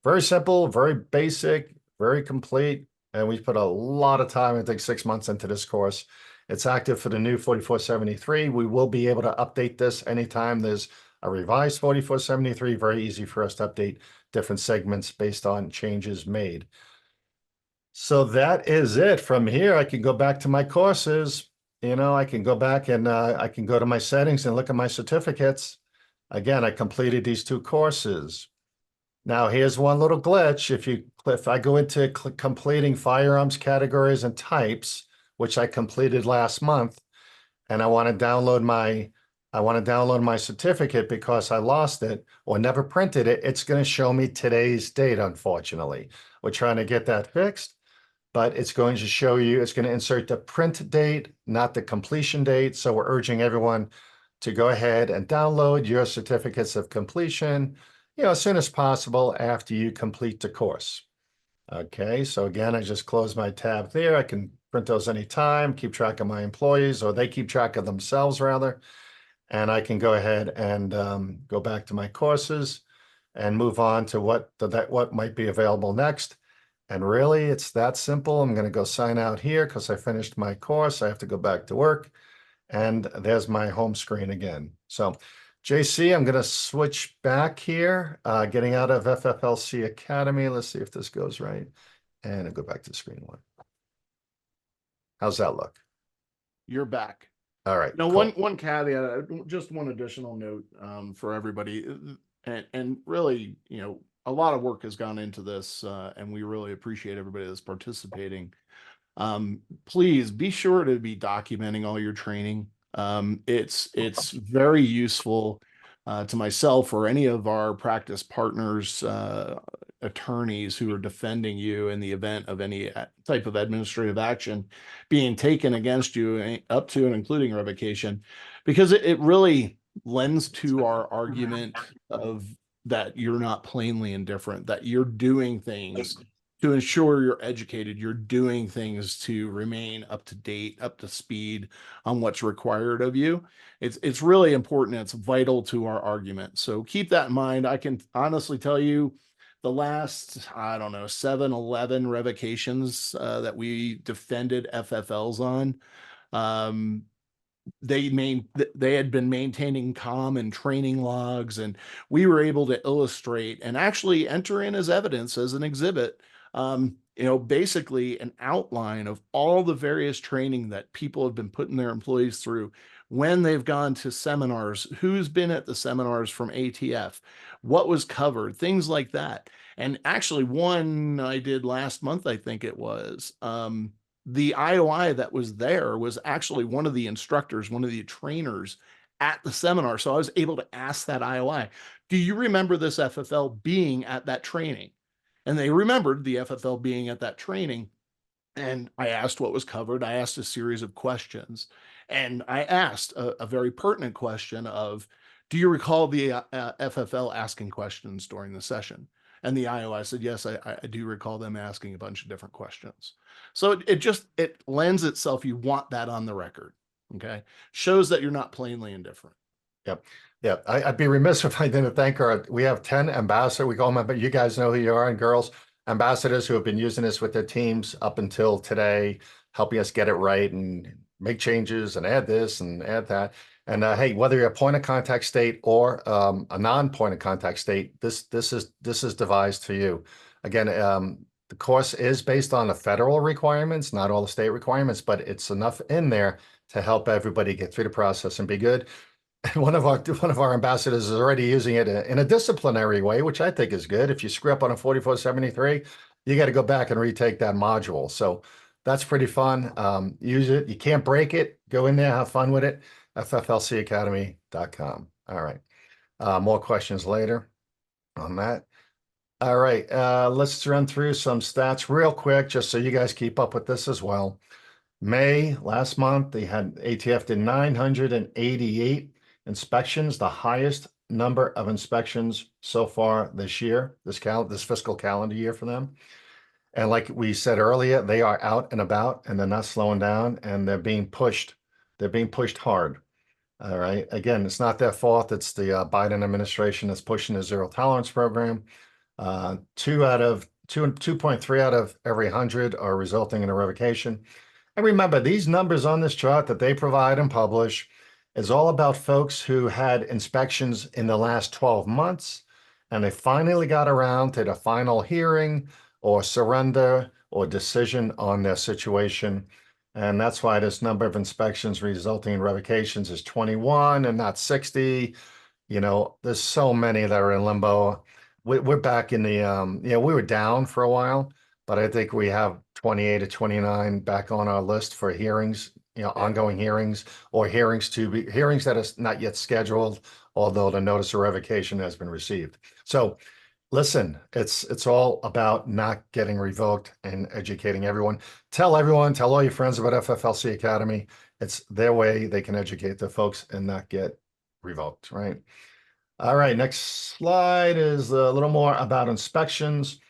Very simple, very basic, very complete. And we put a lot of time, I think 6 months into this course. It's active for the new 4473. We will be able to update this anytime there's a revised 4473. Very easy for us to update different segments based on changes made. So that is it. From here, I can go back to my courses. You know, I can go back and I can go to my settings and look at my certificates. Again, I completed these 2 courses. Now, here's one little glitch. If I go into completing firearms categories and types, which I completed last month, and I want to download my certificate because I lost it or never printed it, it's going to show me today's date, unfortunately. We're trying to get that fixed, but it's going to show you, it's going to insert the print date, not the completion date. So we're urging everyone to go ahead and download your certificates of completion, you know, as soon as possible after you complete the course. Okay, so again, I just close my tab there. I can print those anytime, keep track of my employees, or they keep track of themselves rather. And I can go ahead and go back to my courses and move on to what might be available next. And really, it's that simple. I'm going to go sign out here because I finished my course. I have to go back to work. And there's my home screen again. So, JC, I'm going to switch back here, getting out of FFLC Academy. Let's see if this goes right. And I'll go back to screen 1. How's that look?
You're back.
All right.
Now,
cool.
one caveat, just one additional note for everybody, and really, you know, a lot of work has gone into this, and we really appreciate everybody that's participating. Please be sure to be documenting all your training. It's very useful to myself or any of our practice partners, attorneys who are defending you in the event of any type of administrative action being taken against you, up to and including revocation, because it really lends to our argument of that you're not plainly indifferent, that you're doing things to ensure you're educated, you're doing things to remain up to date, up to speed on what's required of you. It's really important. It's vital to our argument. So keep that in mind. I can honestly tell you the last, I don't know, 7-11 revocations that we defended FFLs on, they had been maintaining comm and training logs, and we were able to illustrate and actually enter in as evidence as an exhibit basically an outline of all the various training that people have been putting their employees through when they've gone to seminars, who's been at the seminars from ATF, what was covered, things like that. And actually, one I did last month, I think it was, the IOI that was there was actually one of the instructors, one of the trainers at the seminar. So I was able to ask that IOI, do you remember this FFL being at that training? And they remembered the FFL being at that training. And I asked what was covered. I asked a series of questions. And I asked a very pertinent question of, do you recall the FFL asking questions during the session? And the IOI said, yes, I do recall them asking a bunch of different questions. So it lends itself, you want that on the record, okay? Shows that you're not plainly indifferent.
Yep. Yeah. I'd be remiss if I didn't thank we have 10 ambassadors. We call them, but you guys know who you are, and girls, ambassadors who have been using this with their teams up until today, helping us get it right and make changes and add this and add that. And hey, whether you're a point of contact state or a non-point of contact state, this is devised for you. Again, the course is based on the federal requirements, not all the state requirements, but it's enough in there to help everybody get through the process and be good. One of our ambassadors is already using it in a disciplinary way, which I think is good. If you screw up on a 4473, you got to go back and retake that module. So that's pretty fun. Use it. You can't break it. Go in there, have fun with it. FFLCacademy.com. All right. More questions later on that. All right. Let's run through some stats real quick, just so you guys keep up with this as well. May last month, they had ATF did 988 inspections, the highest number of inspections so far this year, this fiscal calendar year for them. And like we said earlier, they are out and about, and they're not slowing down, and they're being pushed. They're being pushed hard. All right. Again, it's not their fault. It's the Biden administration that's pushing the zero tolerance program. 2.3 out of every 100 are resulting in a revocation. And remember, these numbers on this chart that they provide and publish is all about folks who had inspections in the last 12 months, and they finally got around to the final hearing or surrender or decision on their situation. And that's why this number of inspections resulting in revocations is 21 and not 60. There's so many that are in limbo. We're back in the, we were down for a while, but I think we have 28 to 29 back on our list for hearings, ongoing hearings or hearings that is not yet scheduled, although the notice of revocation has been received. So listen, it's all about not getting revoked and educating everyone. Tell all your friends about FFLC Academy. It's their way they can educate the folks and not get revoked, right? All right, next slide is a little more about inspections.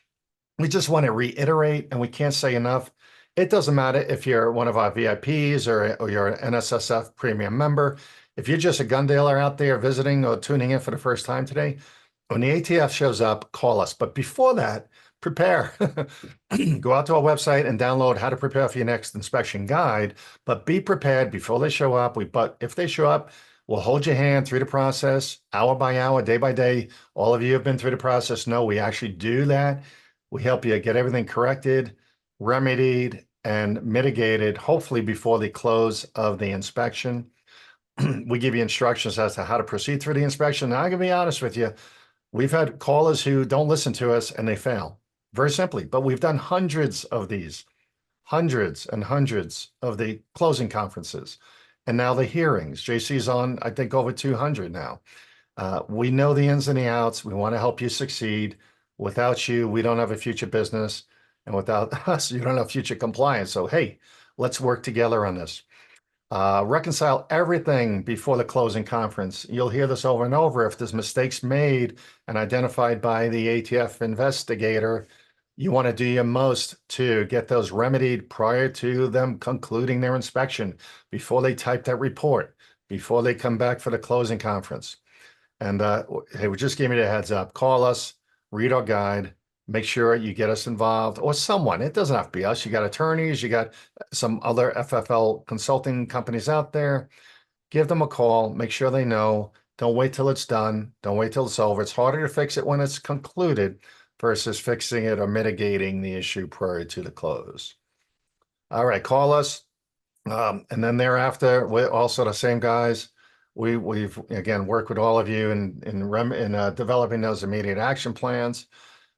We just want to reiterate, and we can't say enough, it doesn't matter if you're one of our VIPs or you're an NSSF premium member. If you're just a gun dealer out there visiting or tuning in for the first time today, when the ATF shows up, call us. But before that, prepare. Go out to our website and download how to prepare for your next inspection guide. But be prepared before they show up. But if they show up, we'll hold your hand through the process, hour by hour, day by day. All of you have been through the process. No, we actually do that. We help you get everything corrected, remedied, and mitigated, hopefully before the close of the inspection. We give you instructions as to how to proceed through the inspection. Now, I'm going to be honest with you. We've had callers who don't listen to us and they fail, very simply. But we've done hundreds of these, hundreds and hundreds of the closing conferences. And now the hearings. JC's on, I think, over 200 now. We know the ins and the outs. We want to help you succeed. Without you, we don't have a future business. And without us, you don't have future compliance. So, hey, let's work together on this. Reconcile everything before the closing conference. You'll hear this over and over. If there's mistakes made and identified by the ATF investigator, you want to do your most to get those remedied prior to them concluding their inspection, before they type that report, before they come back for the closing conference. And hey, we just gave you the heads up. Call us, read our guide, make sure you get us involved, or someone. It doesn't have to be us. You got attorneys, you got some other FFL consulting companies out there. Give them a call, make sure they know. Don't wait till it's done. Don't wait till it's over. It's harder to fix it when it's concluded versus fixing it or mitigating the issue prior to the close. All right, call us. And then thereafter, we're also the same guys. We've again worked with all of you in developing those immediate action plans,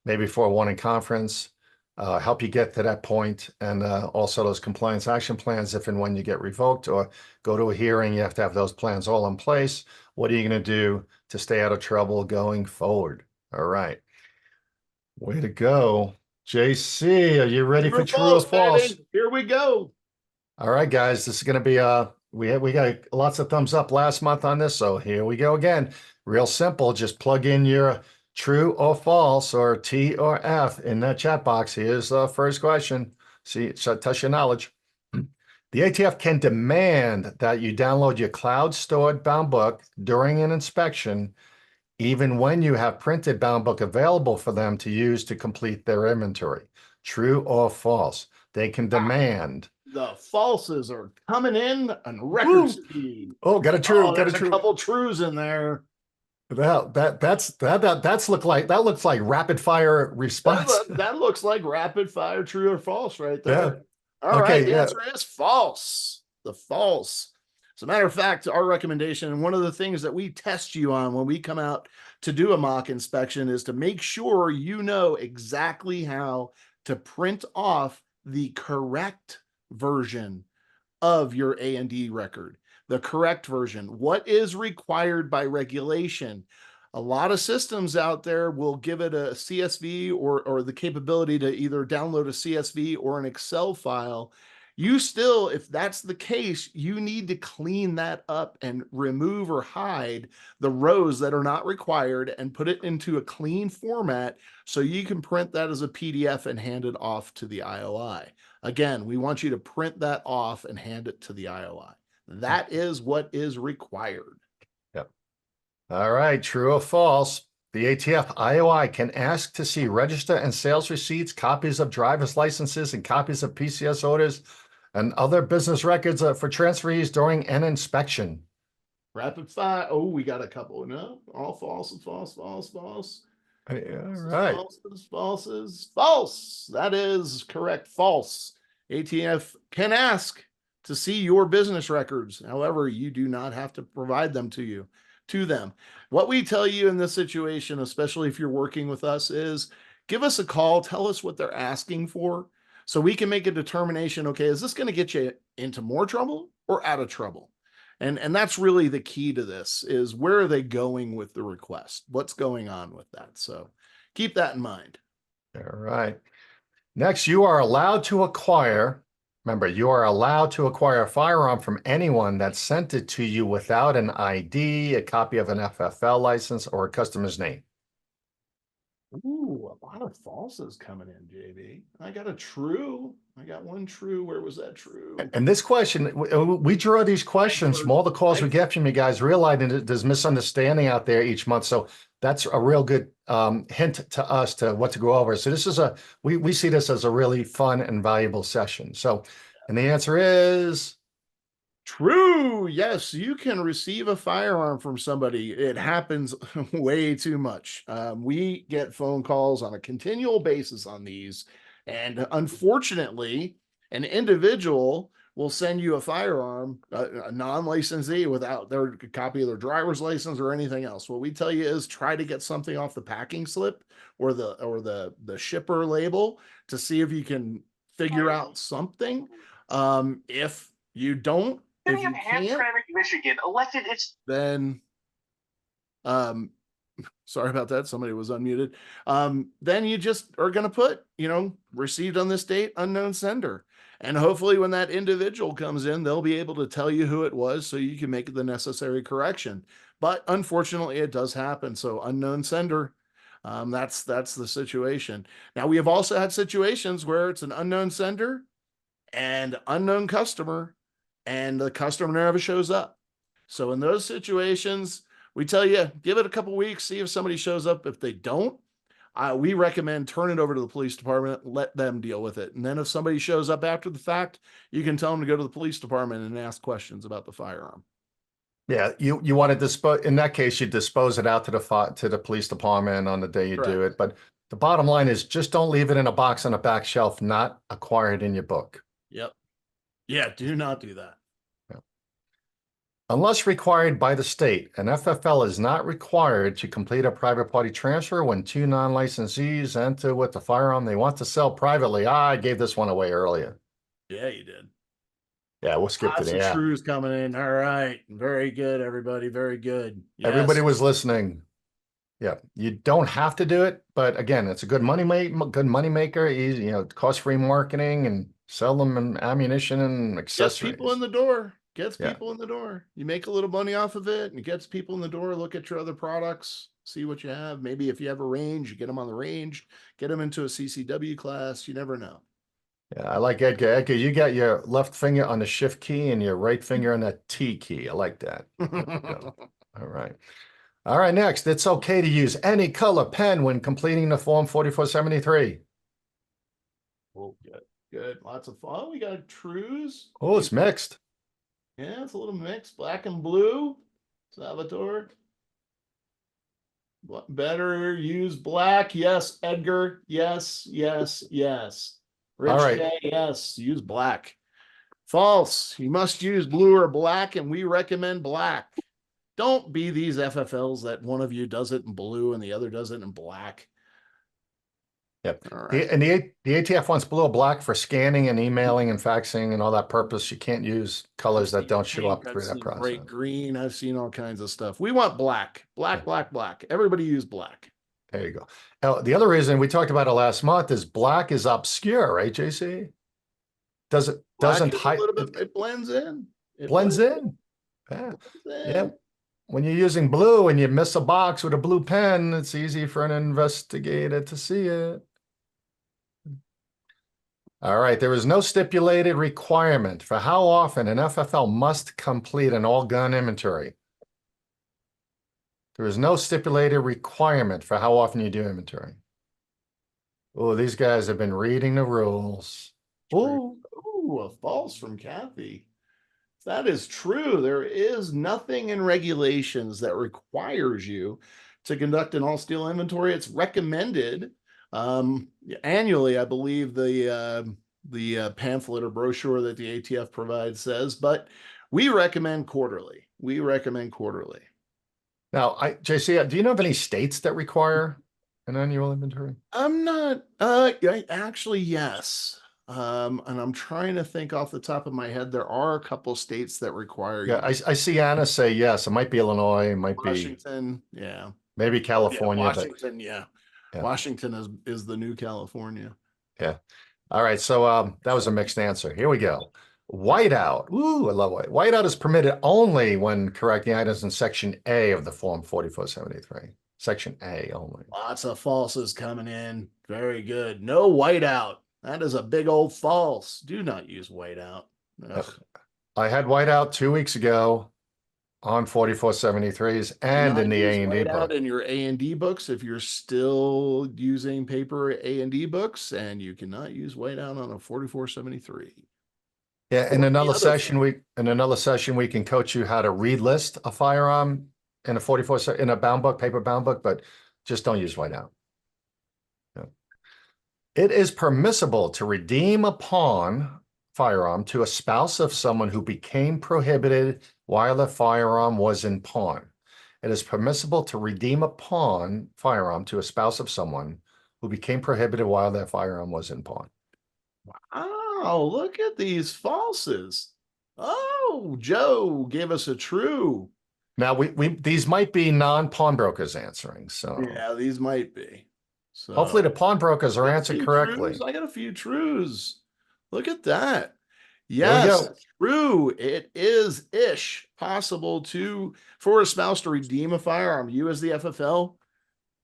maybe for a warning conference, help you get to that point, and also those compliance action plans if and when you get revoked or go to a hearing, you have to have those plans all in place. What are you going to do to stay out of trouble going forward? All right. Way to go. JC, are you ready for true or false?
Baby. Here we go.
All right, guys, this is going to be we got lots of thumbs up last month on this, so here we go again. Real simple, just plug in your true or false or T or F in that chat box. Here's the first question. See, so test your knowledge. The ATF can demand that you download your cloud stored bound book during an inspection, even when you have printed bound book available for them to use to complete their inventory. True or false? They can demand.
The falses are coming in on record speed.
Oh, got a true.
Oh, there's a couple trues in there.
That looks like rapid fire response.
That looks like rapid fire, true or false, right there.
Yeah.
All right, the answer is false. The false. As a matter of fact, our recommendation, and one of the things that we test you on when we come out to do a mock inspection, is to make sure you know exactly how to print off the correct version of your A&D record. The correct version. What is required by regulation? A lot of systems out there will give it a CSV or the capability to either download a CSV or an Excel file. You still, if that's the case, you need to clean that up and remove or hide the rows that are not required and put it into a clean format so you can print that as a PDF and hand it off to the IOI. Again, we want you to print that off and hand it to the IOI. That is what is required.
Yep. All right, true or false? The ATF IOI can ask to see register and sales receipts, copies of driver's licenses, and copies of PCS orders and other business records for transferees during an inspection.
Rapid fire. Oh, we got a couple. No, all false.
All right.
False. That is correct. False. ATF can ask to see your business records. However, you do not have to provide them to them. What we tell you in this situation, especially if you're working with us, is give us a call. Tell us what they're asking for so we can make a determination. Okay, is this going to get you into more trouble or out of trouble? And that's really the key to this, is where are they going with the request? What's going on with that? So keep that in mind.
All right. Next, you are allowed to acquire, remember, you are allowed to acquire a firearm from anyone that sent it to you without an ID, a copy of an FFL license, or a customer's name.
Ooh, a lot of falses coming in, JB. I got a true. I got one true. Where was that true?
And this question, we draw these questions from all the calls we get from you guys, realizing that there's misunderstanding out there each month. So that's a real good hint to us to what to go over. So this is we see this as a really fun and valuable session. So, and the answer is
true. Yes, you can receive a firearm from somebody. It happens way too much. We get phone calls on a continual basis on these. And unfortunately, an individual will send you a firearm, a non-licensee, without their copy of their driver's license or anything else. What we tell you is try to get something off the packing slip or the shipper label to see if you can figure out something. If you don't, if you can't,
Michigan elected its
then sorry about that. Somebody was unmuted. Then you just are going to put, received on this date, unknown sender. And hopefully when that individual comes in, they'll be able to tell you who it was so you can make the necessary correction. But unfortunately, it does happen. So unknown sender, that's the situation. Now, we have also had situations where it's an unknown sender and unknown customer, and the customer never shows up. So in those situations, we tell you, give it a couple weeks, see if somebody shows up. If they don't, we recommend turn it over to the police department, let them deal with it. And then if somebody shows up after the fact, you can tell them to go to the police department and ask questions about the firearm.
Yeah, you want to dispose, in that case, you dispose it out to the police department on the day you do it. But The bottom line is just don't leave it in a box on a back shelf, not acquired in your book.
Yep. Yeah, do not do that.
Unless required by the state, an FFL is not required to complete a private party transfer when two non-licensees enter with the firearm they want to sell privately. I gave this one away earlier.
Yeah, you did.
Yeah, we'll skip to
Lots
the
of
yeah.
trues coming in. All right. Very good, everybody. Very good. Yes.
Everybody was listening. Yeah, you don't have to do it, but again, it's a good money maker. Easy, cost-free marketing and sell them and ammunition and
Gets
accessories.
people in the door. Gets
Yeah.
people in the door. You make a little money off of it and it gets people in the door. Look at your other products. See what you have. Maybe if you have a range, you get them on the range. Get them into a CCW class. You never know.
Yeah, I like Edgar. Edgar, you got your left finger on the shift key and your right finger on that T key. I like that. All right. All right, next. It's okay to use any color pen when completing the Form 4473.
Oh, good. Good. Lots of fun. We got trues.
Oh, it's mixed.
Yeah, it's a little mixed. Black and blue. Salvatore. Better use black. Yes, Edgar. Yes, yes, yes. Rich
All right.
J, yes, use black. False. You must use blue or black, and we recommend black. Don't be these FFLs that one of you does it in blue and the other does it in black.
Yep.
All right.
The ATF wants blue or black for scanning and emailing and faxing and all that purpose. You can't use colors that don't show up through that process.
Bright green. I've seen all kinds of stuff. We want black, black, black, black. Everybody use black.
There you go. Now, the other reason we talked about it last month is black is obscure, right, JC? Doesn't hide.
It blends in.
It blends in. Yeah. Yeah. When you're using blue and you miss a box with a blue pen, it's easy for an investigator to see it. All right, there is no stipulated requirement for how often an FFL must complete an all-gun inventory. There is no stipulated requirement for how often you do inventory. Oh, these guys have been reading the rules.
Oh, a false from Kathy. That is true. There is nothing in regulations that requires you to conduct an all-steel inventory. It's recommended annually, I believe the pamphlet or brochure that the ATF provides says, but we recommend quarterly.
Now, JC, do you know of any states that require an annual inventory?
I'm not, actually, yes. And I'm trying to think off the top of my head. There are a couple states that require.
Yeah, I see Anna say yes. It might be Illinois, it might
Washington,
be maybe California.
Yeah, Washington, yeah. Washington is the new California.
Yeah. All right. So that was a mixed answer. Here we go. Whiteout. Ooh, I love white. Whiteout is permitted only when correcting items in Section A of the Form 4473. Section A only.
Lots of falses coming in. Very good. No whiteout. That is a big old false. Do not use whiteout.
I had whiteout 2 weeks ago on 4473s and in the A&D book.
In your A&D books, if you're still using paper A&D books, and you cannot use whiteout on a 4473.
Yeah, in another session we can coach you how to read list a firearm in a bound book, paper bound book, but just don't use whiteout. It is permissible to redeem a pawn firearm to a spouse of someone who became prohibited while the firearm was in pawn. It is permissible to redeem a pawn firearm to a spouse of someone who became prohibited while their firearm was in pawn.
Wow, look at these falses. Oh, Joe gave us a true.
Now these might be non-pawnbrokers answering, so
yeah, these might be. So
hopefully the pawnbrokers are answered correctly.
I got a few trues. Look at that. Yes, true. It is possible for a spouse to redeem a firearm. You as the FFL,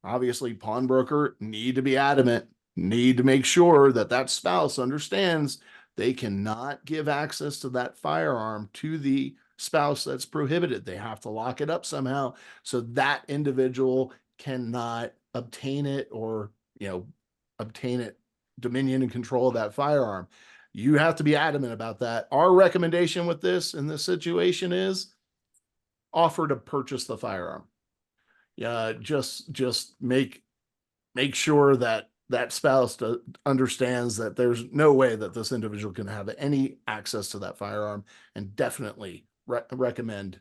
obviously pawnbroker, need to be adamant, need to make sure that spouse understands they cannot give access to that firearm to the spouse that's prohibited. They have to lock it up somehow so that individual cannot obtain it or, obtain it, dominion and control of that firearm. You have to be adamant about that. Our recommendation with this in this situation is offer to purchase the firearm. Yeah, just make make sure that that spouse understands that there's no way that this individual can have any access to that firearm, and definitely recommend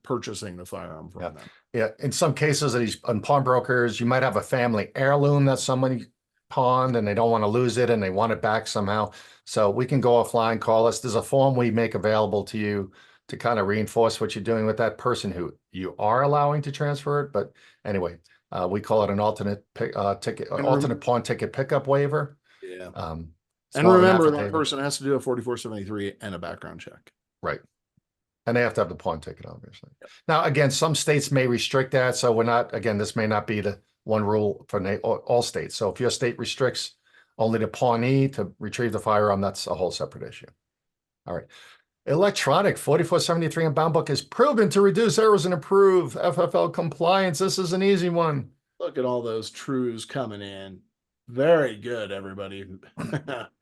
purchasing the firearm from them.
Yeah, in some cases, these on pawnbrokers, you might have a family heirloom that somebody pawned and they don't want to lose it and they want it back somehow. So we can go offline, call us. There's a form we make available to you to kind of reinforce what you're doing with that person who you are allowing to transfer it. But anyway, we call it an alternate pawn ticket pickup waiver.
Yeah.
It's
And
more of an
remember, that
affidavit.
person has to do a 4473 and a background check.
Right. And they have to have the pawn ticket, obviously. Yep. Now, again, some states may restrict that. So we're not, again, this may not be the one rule for all states. So if your state restricts only the pawnee to retrieve the firearm, that's a whole separate issue. All right. Electronic 4473 and bound book is proven to reduce errors and improve FFL compliance. This is an easy one.
Look at all those trues coming in. Very good, everybody.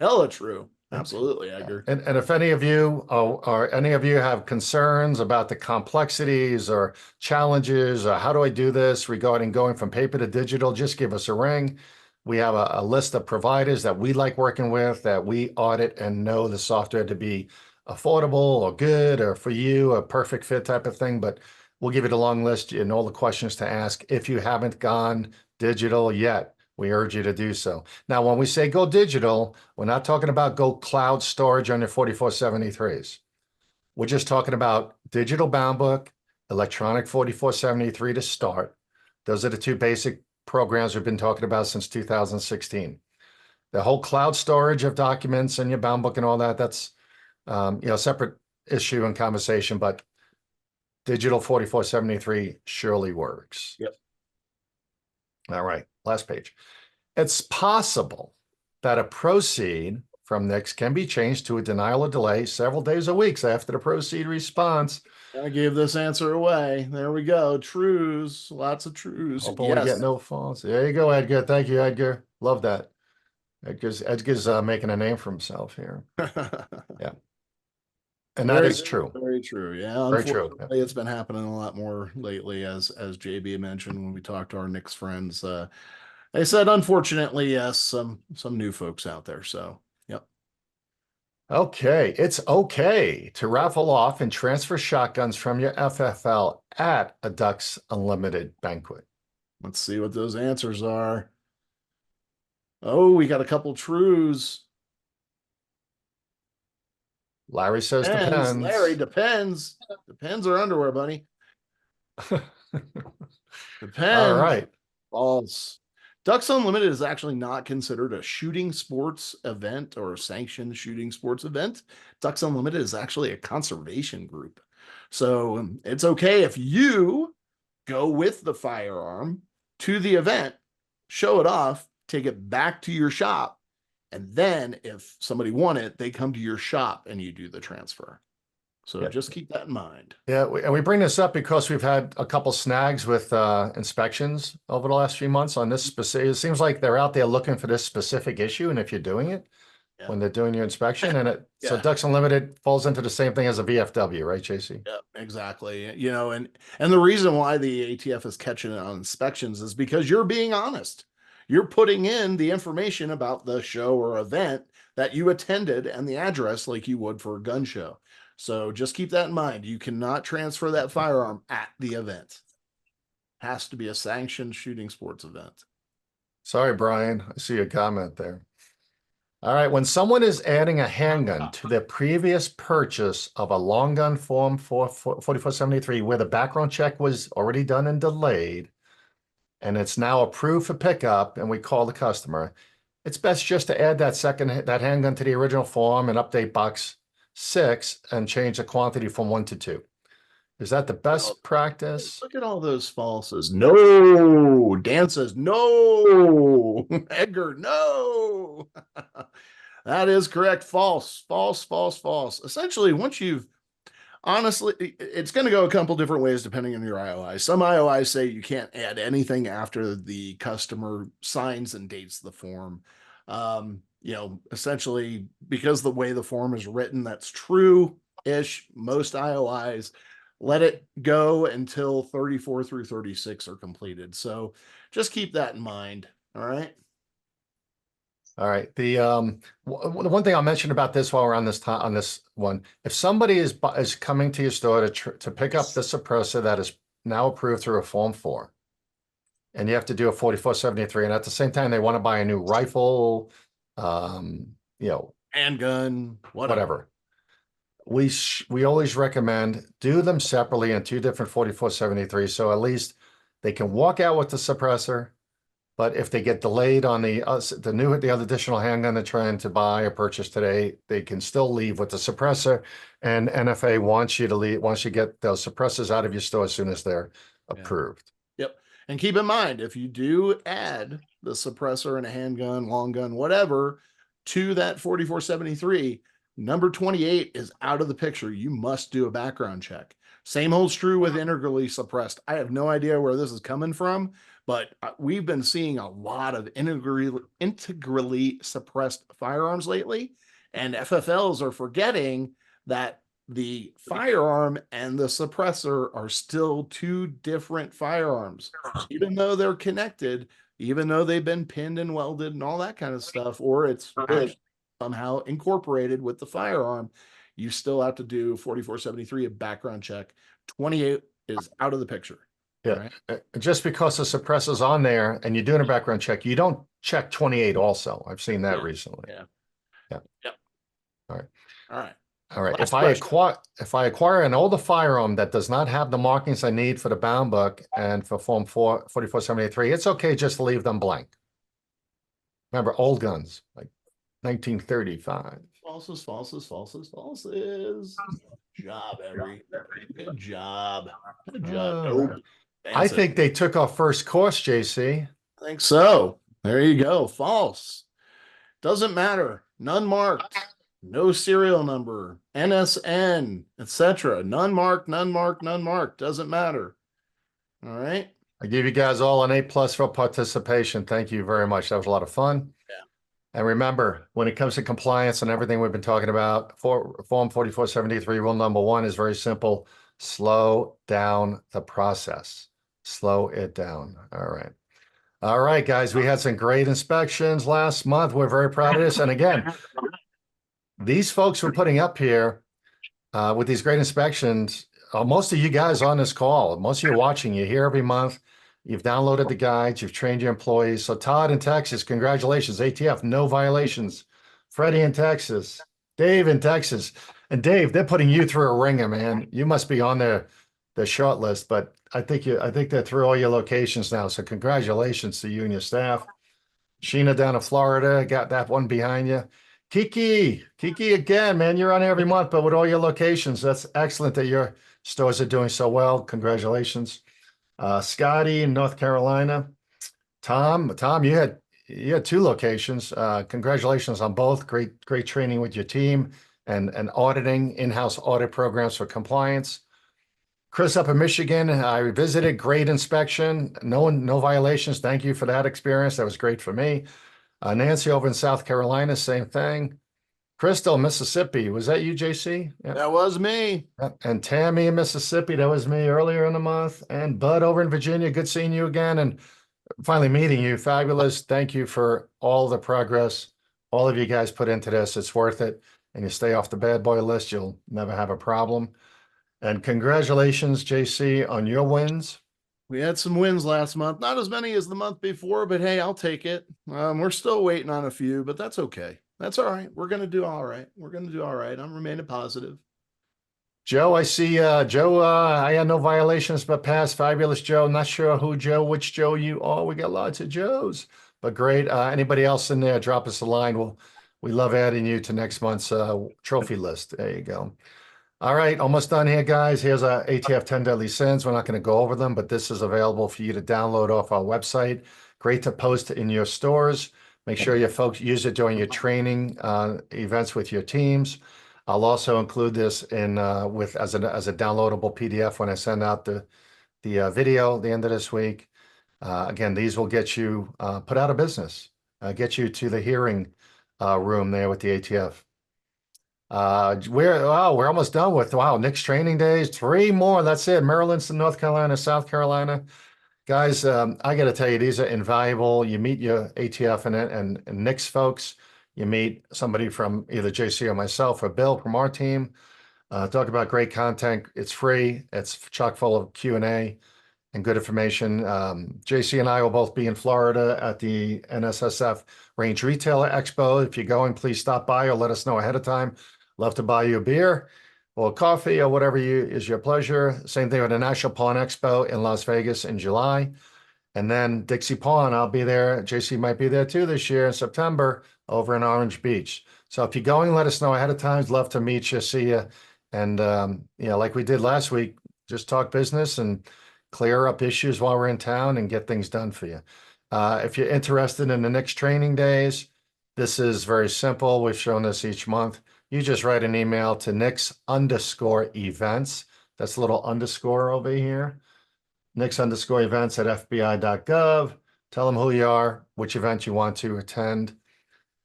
Hella true. Absolutely, Edgar.
And if any of you or any of you have concerns about the complexities or challenges or how do I do this regarding going from paper to digital, just give us a ring. We have a list of providers that we like working with, that we audit and know the software to be affordable or good or for you, a perfect fit type of thing. But we'll give you the long list and all the questions to ask if you haven't gone digital yet. We urge you to do so. Now, when we say go digital, we're not talking about go cloud storage on your 4473s. We're just talking about digital bound book, electronic 4473 to start. Those are the two basic programs we've been talking about since 2016. The whole cloud storage of documents and your bound book and all that, that's separate issue and conversation, but digital 4473 surely works.
Yep.
All right, last page. It's possible that a proceed from NICS can be changed to a denial or delay several days or weeks after the proceed response.
I gave this answer away. There we go. Trues. Lots of trues.
Hoping we get no false. There you go, Edgar. Thank you, Edgar. Love that. Edgar's making a name for himself here. Yeah. And that is true.
Very true. Yeah.
Very true.
Yeah. It's been happening a lot more lately, as JB mentioned when we talked to our NICS friends. They said, unfortunately, yes, some new folks out there. So, yep.
Okay. It's okay to raffle off and transfer shotguns from your FFL at a Ducks Unlimited banquet.
Let's see what those answers are. Oh, we got a couple trues.
Larry says depends.
Larry, depends. Depends our underwear, buddy. Depends.
All right.
False. Ducks Unlimited is actually not considered a shooting sports event or a sanctioned shooting sports event. Ducks Unlimited is actually a conservation group. So it's okay if you go with the firearm to the event, show it off, take it back to your shop, and then if somebody won it, they come to your shop and you do the transfer. So just keep that in mind.
Yeah, and we bring this up because we've had a couple snags with inspections over the last few months on this specific. It seems like they're out there looking for this specific issue, and if you're doing it when they're doing your inspection, and so Ducks Unlimited falls into the same thing as a VFW, right, JC?
Yeah, exactly. And the reason why the ATF is catching it on inspections is because you're being honest. You're putting in the information about the show or event that you attended and the address like you would for a gun show. So just keep that in mind. You cannot transfer that firearm at the event. Has to be a sanctioned shooting sports event.
Sorry, Brian. I see your comment there. All right. When someone is adding a handgun to their previous purchase of a long gun form 4473, where the background check was already done and delayed, and it's now approved for pickup, and we call the customer, it's best just to add that handgun to the original form and update box 6 and change the quantity from 1 to 2. Is that the best practice?
Look at all those falses. No. Dan says no. Edgar, no. That is correct. False. Essentially, once you've honestly, it's going to go a couple different ways depending on your IOI. Some IOIs say you can't add anything after the customer signs and dates the form. Essentially, because the way the form is written, that's true-ish. Most IOIs let it go until 34 through 36 are completed. So just keep that in mind. All right.
All right. The one thing I'll mention about this while we're on this on this one, if somebody is coming to your store to pick up the suppressor that is now approved through a Form 4, and you have to do a 4473, and at the same time they want to buy a new rifle, you know,
Handgun, whatever.
We always recommend do them separately in two different 4473, so at least they can walk out with the suppressor. But if they get delayed on the other additional handgun they're trying to buy or purchase today, they can still leave with the suppressor. And NFA wants you to leave once you get those suppressors out of your store as soon as they're approved.
Yep. And keep in mind, if you do add the suppressor and a handgun, long gun, whatever, to that 4473, number 28 is out of the picture. You must do a background check. Same holds true with integrally suppressed. I have no idea where this is coming from, but we've been seeing a lot of integrally suppressed firearms lately, and FFLs are forgetting that the firearm and the suppressor are still two different firearms, even though they're connected, even though they've been pinned and welded and all that kind of stuff, or it's somehow incorporated with the firearm. You still have to do 4473, a background check. 28 is out of the picture.
Yeah. Right? Just because the suppressor's on there and you're doing a background check, you don't check 28 also. I've seen that recently.
Yeah.
Yep. All right.
All right.
All right. If I acquire an older firearm that does not have the markings I need for the bound book and for Form 4473, it's okay just to leave them blank. Remember, old guns, like 1935.
Falses. Job, Every. Good job. Good job. Nope.
I think they took our first course, JC.
I think so. There you go. False. Doesn't matter. None marked. No serial number. NSN, etc. None marked. Doesn't matter. All right.
I give you guys all an A+ for participation. Thank you very much. That was a lot of fun. And remember, when it comes to compliance and everything we've been talking about, Form 4473, rule number 1 is very simple. Slow down the process. Slow it down. All right. All right, guys, we had some great inspections last month. We're very proud of this. And again, these folks we're putting up here with these great inspections, most of you guys on this call, most of you watching, you're here every month. You've downloaded the guides. You've trained your employees. So Todd in Texas, congratulations. ATF, no violations. Freddie in Texas. Dave in Texas. And Dave, they're putting you through a ringer, man. You must be on the short list, but I think they're through all your locations now. So congratulations to you and your staff. Sheena down in Florida, got that one behind you. Kiki again, man, you're on every month, but with all your locations, that's excellent that your stores are doing so well. Congratulations. Scotty in North Carolina. Tom, you had 2 locations. Congratulations on both. Great training with your team and auditing, in-house audit programs for compliance. Chris up in Michigan, I visited, great inspection, no violations. Thank you for that experience. That was great for me. Nancy over in South Carolina, same thing. Crystal, Mississippi, was that you, JC?
Yep. That was me.
And Tammy in Mississippi, that was me earlier in the month. And Bud over in Virginia, good seeing you again and finally meeting you. Fabulous. Thank you for all the progress all of you guys put into this. It's worth it. And you stay off the bad boy list, you'll never have a problem. And congratulations, JC, on your wins.
We had some wins last month, not as many as the month before, but hey, I'll take it. We're still waiting on a few, but that's okay. That's all right. We're going to do all right. I'm remaining positive.
Joe, I see Joe, I had no violations but passed. Fabulous, Joe. Not sure which Joe you are. We got lots of Joes, but great. Anybody else in there, drop us a line. We love adding you to next month's trophy list. There you go. All right, almost done here, guys. Here's our ATF 10 Deadly Sins. We're not going to go over them, but this is available for you to download off our website. Great to post in your stores. Make sure your folks use it during your training events with your teams. I'll also include this in as a downloadable PDF when I send out the video at the end of this week. Again, these will get you put out of business, get you to the hearing room there with the ATF. We're almost done with Nick's training days. 3 more. That's it. Maryland, North Carolina, South Carolina. Guys, I got to tell you, these are invaluable. You meet your ATF and NICS folks. You meet somebody from either JC or myself or Bill from our team. Talk about great content. It's free. It's chock full of Q&A and good information. JC and I will both be in Florida at the NSSF Range Retailer Expo. If you're going, please stop by or let us know ahead of time. Love to buy you a beer or coffee or whatever is your pleasure. Same thing with the National Pawn Expo in Las Vegas in July. And then Dixie Pawn, I'll be there. JC might be there too this year in September over in Orange Beach. So if you're going, let us know ahead of time. Love to meet you, see you. And, like we did last week, just talk business and clear up issues while we're in town and get things done for you. If you're interested in the next training days, this is very simple. We've shown this each month. You just write an email to nix_events. That's a little underscore over here. nix_events at fbi.gov. Tell them who you are, which event you want to attend.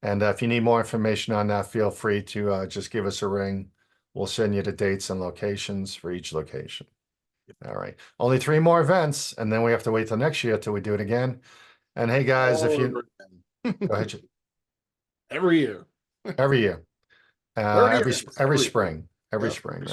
And if you need more information on that, feel free to just give us a ring. We'll send you the dates and locations for each location. All right. Only 3 more events, and then we have to wait till next year till we do it again. And hey, guys, if you go ahead.
Every year.
Every year.
30
every
years.
spring. Every spring,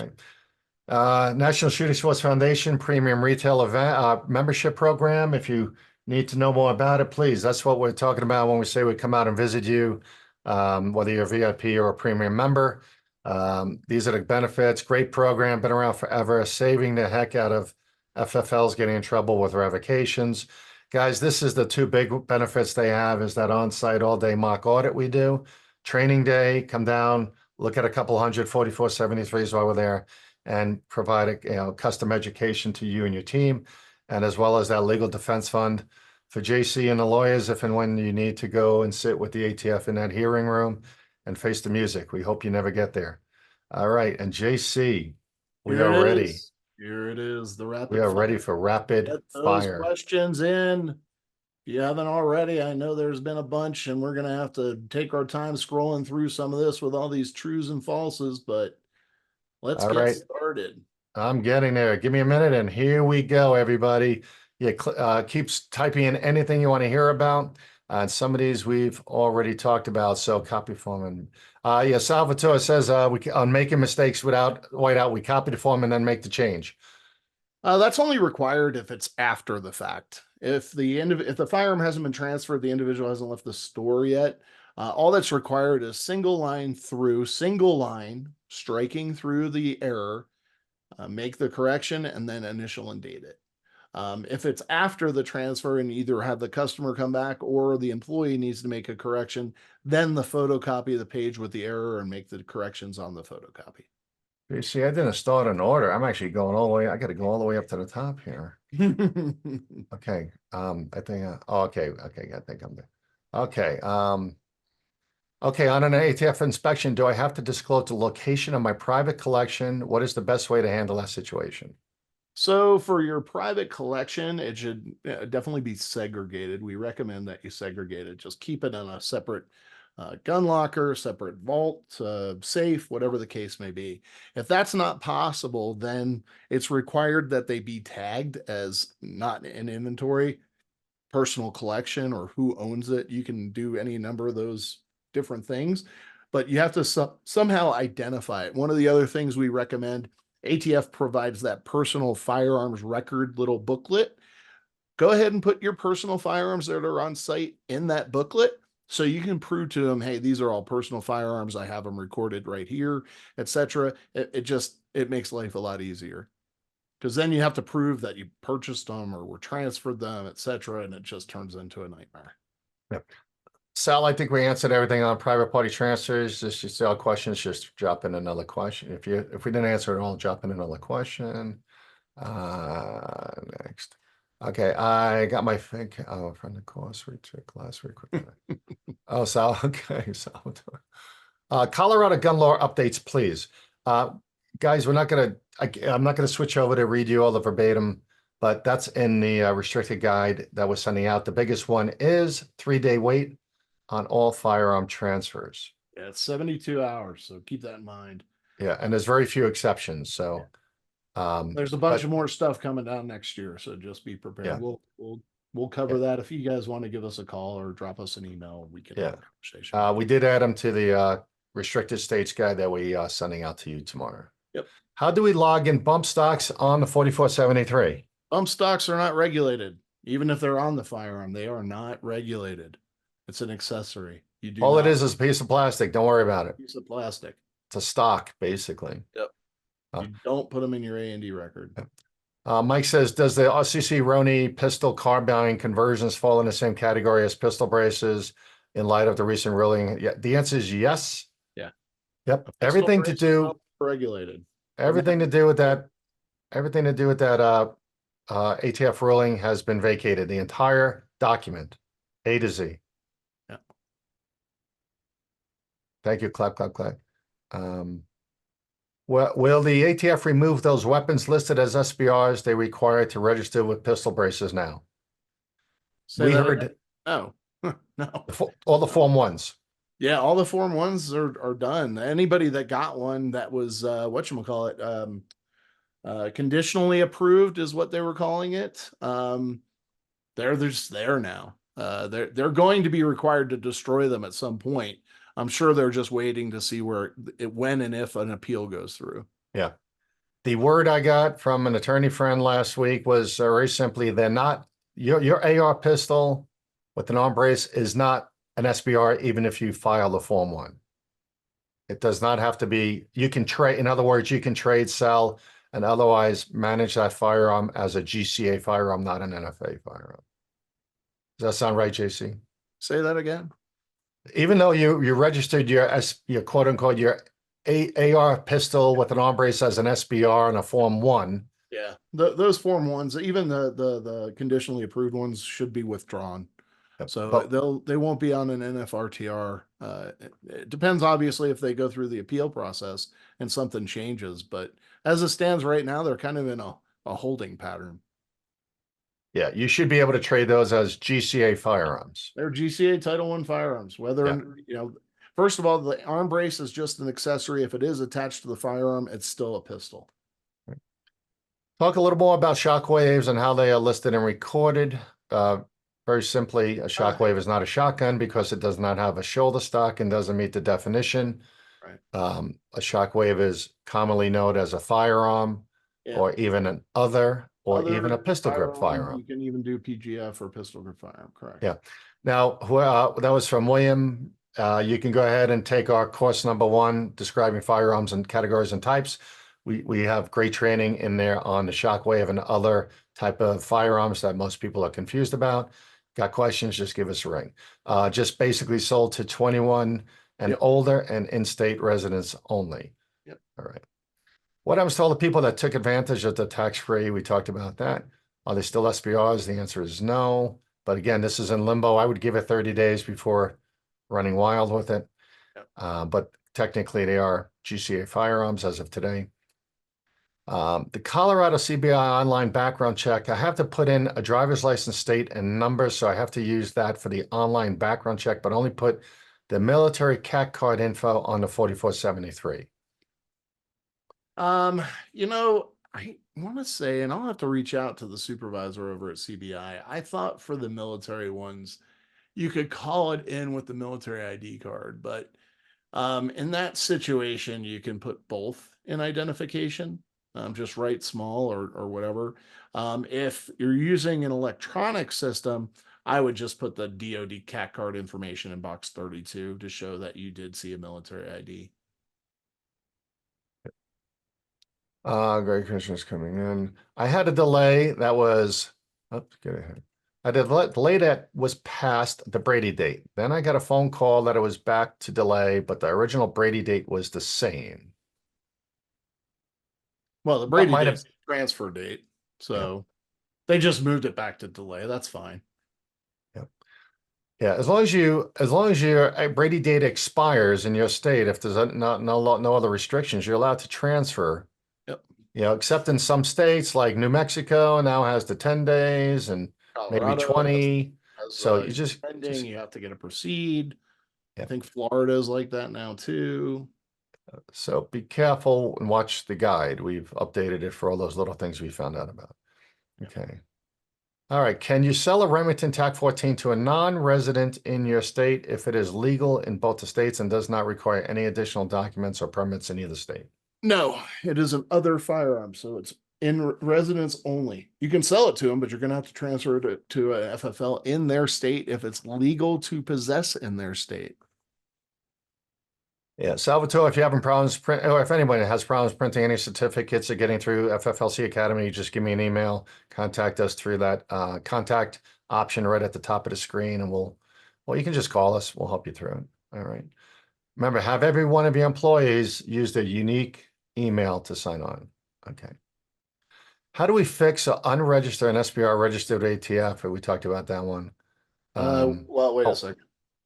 right? National Shooting Sports Foundation Premium Retail Event Membership Program. If you need to know more about it, please. That's what we're talking about when we say we come out and visit you, whether you're a VIP or a premium member. These are the benefits. Great program, been around forever, saving the heck out of FFLs getting in trouble with revocations. Guys, this is the 2 big benefits they have is that on-site all-day mock audit we do. Training day, come down, look at a couple 14473s while we're there and provide custom education to you and your team, and as well as that legal defense fund for JC and the lawyers if and when you need to go and sit with the ATF in that hearing room and face the music. We hope you never get there. All right, and JC, we are ready.
Here it is, the rapid
We are
fire.
ready for rapid
Get those
fire.
questions in. If you haven't already, I know there's been a bunch, and we're going to have to take our time scrolling through some of this with all these trues and falses, but let's
All
get
right.
started.
I'm getting there. Give me a minute, and here we go, everybody. Yeah, keeps typing in anything you want to hear about. And some of these we've already talked about. So copy form and yeah, Salvatore says on making mistakes without whiteout, we copy the form and then make the change.
That's only required if it's after the fact. If the firearm hasn't been transferred, the individual hasn't left the store yet. All that's required is single line, striking through the error, make the correction, and then initial and date it. If it's after the transfer and either have the customer come back or the employee needs to make a correction, then the photocopy the page with the error and make the corrections on the photocopy.
You see, I didn't start an order. I'm actually going all the way. I got to go all the way up to the top here. Okay. I think, okay. I think I'm there. Okay. Okay. On an ATF inspection, do I have to disclose the location of my private collection? What is the best way to handle that situation?
So for your private collection, it should definitely be segregated. We recommend that you segregate it. Just keep it in a separate gun locker, separate vault, safe, whatever the case may be. If that's not possible, then it's required that they be tagged as not in inventory, personal collection, or who owns it. You can do any number of those different things, but you have to somehow identify it. One of the other things we recommend, ATF provides that personal firearms record little booklet. Go ahead and put your personal firearms that are on site in that booklet so you can prove to them, hey, these are all personal firearms. I have them recorded right here, etc. It makes life a lot easier because then you have to prove that you purchased them or were transferred them, etc. And it just turns into a nightmare.
Yep. Sal, I think we answered everything on private party transfers. Just you see all questions, just drop in another question. If we didn't answer it all, drop in another question. Next. Okay, I got my thing. Oh, from the course we took last week. Oh, Sal, okay, Salvatore. Colorado gun law updates, please. Guys, I'm not gonna switch over to read you all the verbatim, but that's in the restricted guide that we're sending out. The biggest one is 3-day wait on all firearm transfers.
Yeah, it's 72 hours, so keep that in mind.
Yeah, and there's very few exceptions. So
There's a bunch
but
of more stuff coming down next year, so just be prepared.
Yeah.
We'll cover that. If you guys want to give us a call or drop us an email, we can have a conversation.
we did add them to the restricted states guide that we are sending out to you tomorrow.
Yep.
How do we log in bump stocks on the 4473?
Bump stocks are not regulated. Even if they're on the firearm, they are not regulated. It's an accessory. You do
All it
not
is a piece of plastic. Don't worry about it.
piece of plastic.
It's a stock, basically.
Yep. You don't put them in your A&D record.
Mike says, does the RCC Roni pistol carbine conversions fall in the same category as pistol braces in light of the recent ruling? Yeah, the answer is yes.
Yeah.
Yep.
Pistol
Everything to
brace is
do,
not regulated.
everything to do with that, ATF ruling has been vacated. The entire document, A to Z.
Yeah.
Thank you. Clap, clap, clap. Will the ATF remove those weapons listed as SBRs they require to register with pistol braces now?
Say
We
that
heard
again? No, no.
all the Form 1s.
Yeah, all the Form 1s are done. Anybody that got one that was whatchamacallit, conditionally approved is what they were calling it. They're just there now. They're going to be required to destroy them at some point. I'm sure they're just waiting to see when and if an appeal goes through.
Yeah. The word I got from an attorney friend last week was very simply, they're not, your AR pistol with an arm brace is not an SBR, even if you file the Form 1. It does not have to be, you can trade, in other words, you can trade, sell, and otherwise manage that firearm as a GCA firearm, not an NFA firearm. Does that sound right, JC?
Say that again.
Even though you registered your quote unquote your AR pistol with an arm brace as an SBR and a Form 1.
Yeah, those Form 1s, even the conditionally approved ones, should be withdrawn.
Yep.
So
But
they won't be on an NFRTR. It depends, obviously, if they go through the appeal process and something changes. But as it stands right now, they're kind of in a holding pattern.
yeah, you should be able to trade those as GCA firearms.
They're GCA Title I firearms. Whether first of all, the arm brace is just an accessory. If it is attached to the firearm, it's still a pistol.
Talk a little more about shockwaves and how they are listed and recorded. Very simply, a shockwave is not a shotgun because it does not have a shoulder stock and doesn't meet the definition.
Right.
A shockwave is commonly known as a firearm or even an other even a pistol grip firearm.
You can even do PGF or pistol grip firearm, correct?
Yeah. Now, that was from William. You can go ahead and take our course number 1, describing firearms and categories and types. We have great training in there on the shockwave and other type of firearms that most people are confused about. Got questions, just give us a ring. Just basically sold to 21 and older and in-state residents only.
Yep.
All right. What happens to all the people that took advantage of the tax-free? We talked about that. Are they still SBRs? The answer is no. But again, this is in limbo. I would give it 30 days before running wild with it. Yep. But technically they are GCA firearms as of today. The Colorado CBI online background check, I have to put in a driver's license state and number, so I have to use that for the online background check, but only put the military CAC card info on the 4473.
I want to say, and I'll have to reach out to the supervisor over at CBI. I thought for the military ones, you could call it in with the military ID card, but in that situation, you can put both in identification. Just write small or whatever. If you're using an electronic system, I would just put the DoD CAC card information in box 32 to show that you did see a military ID.
Great questions coming in. I had a delay that was, get ahead. I had a delay that was past the Brady date. Then I got a phone call that it was back to delay, but the original Brady date was the same.
Well, the Brady date's the transfer date, so they just moved it back to delay. That's fine.
Yep. Yeah, as long as your Brady date expires in your state, if there's no other restrictions, you're allowed to transfer.
Yep.
Except in some states like New Mexico now has the 10 days and Colorado, maybe 20. So you just
you have to get a proceed. I think Florida is like that now too.
So be careful and watch the guide. We've updated it for all those little things we found out about. Okay. All right. Can you sell a Remington TAC 14 to a non-resident in your state if it is legal in both the states and does not require any additional documents or permits in either state?
No, it is an other firearm, so it's in residence only. You can sell it to them, but you're going to have to transfer it to a FFL in their state if it's legal to possess in their state.
Yeah, Salvatore, if you having problems or if anybody has problems printing any certificates or getting through FFLC Academy, just give me an email, contact us through that contact option right at the top of the screen, and well, you can just call us. We'll help you through it. All right. Remember, have every one of your employees use their unique email to sign on. Okay. How do we fix an unregistered and SBR registered ATF? We talked about that one.
Well, wait a second.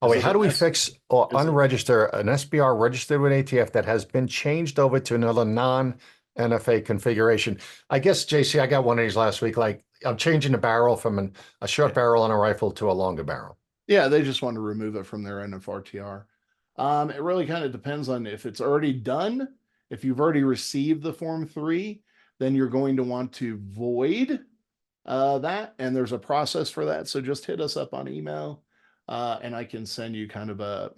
Oh,
Is
wait,
it
how
an
do we
S-
fix or
is it-
unregister an SBR registered with ATF that has been changed over to another non-NFA configuration? I guess, JC, I got one of these last week. Like, I'm changing the barrel from a short barrel on a rifle to a longer barrel.
Yeah, they just want to remove it from their NFRTR. It really kind of depends on if it's already done. If you've already received the Form 3, then you're going to want to void that, and there's a process for that. So just hit us up on email, and I can send you kind of a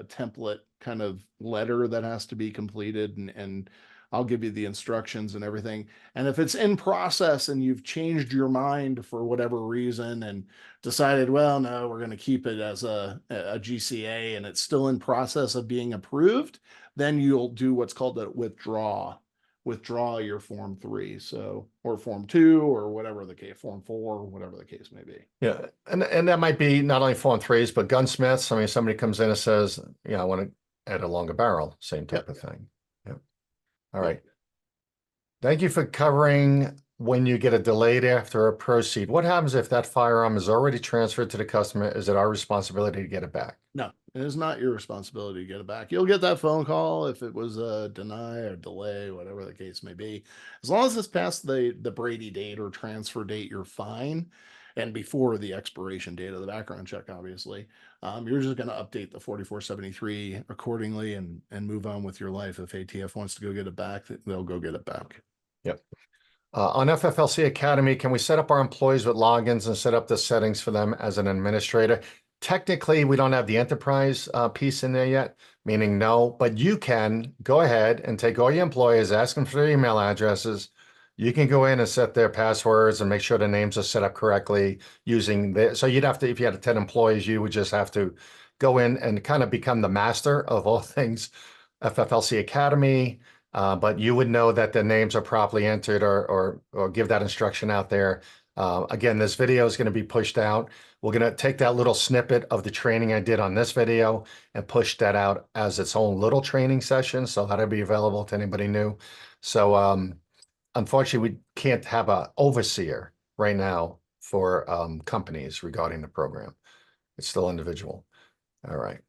template kind of letter that has to be completed, and I'll give you the instructions and everything. And if it's in process and you've changed your mind for whatever reason and decided, well, no, we're going to keep it as a GCA and it's still in process of being approved, then you'll do what's called a withdraw your Form 3, so, or Form 2, or whatever the case, Form 4, whatever the case may be.
Yeah, and that might be not only Form 3s, but gunsmiths. I mean, somebody comes in and says, yeah, I want to add a longer barrel, same type of thing. Yeah. All right. Thank you for covering when you get a delayed after a proceed. What happens if that firearm is already transferred to the customer? Is it our responsibility to get it back?
No, it is not your responsibility to get it back. You'll get that phone call if it was a deny or delay, whatever the case may be. As long as it's past the Brady date or transfer date, you're fine. And before the expiration date of the background check, obviously, you're just going to update the 4473 accordingly and move on with your life. If ATF wants to go get it back, they'll go get it back.
Yep. On FFLC Academy, can we set up our employees with logins and set up the settings for them as an administrator? Technically, we don't have the enterprise piece in there yet, meaning no, but you can go ahead and take all your employees, ask them for their email addresses. You can go in and set their passwords and make sure the names are set up correctly using the, so you'd have to, if you had 10 employees, you would just have to go in and kind of become the master of all things FFLC Academy. But you would know that the names are properly entered or give that instruction out there. Again, this video is going to be pushed out. We're going to take that little snippet of the training I did on this video and push that out as its own little training session. So that'll be available to anybody new. So unfortunately, we can't have an overseer right now for companies regarding the program. It's still individual. All right.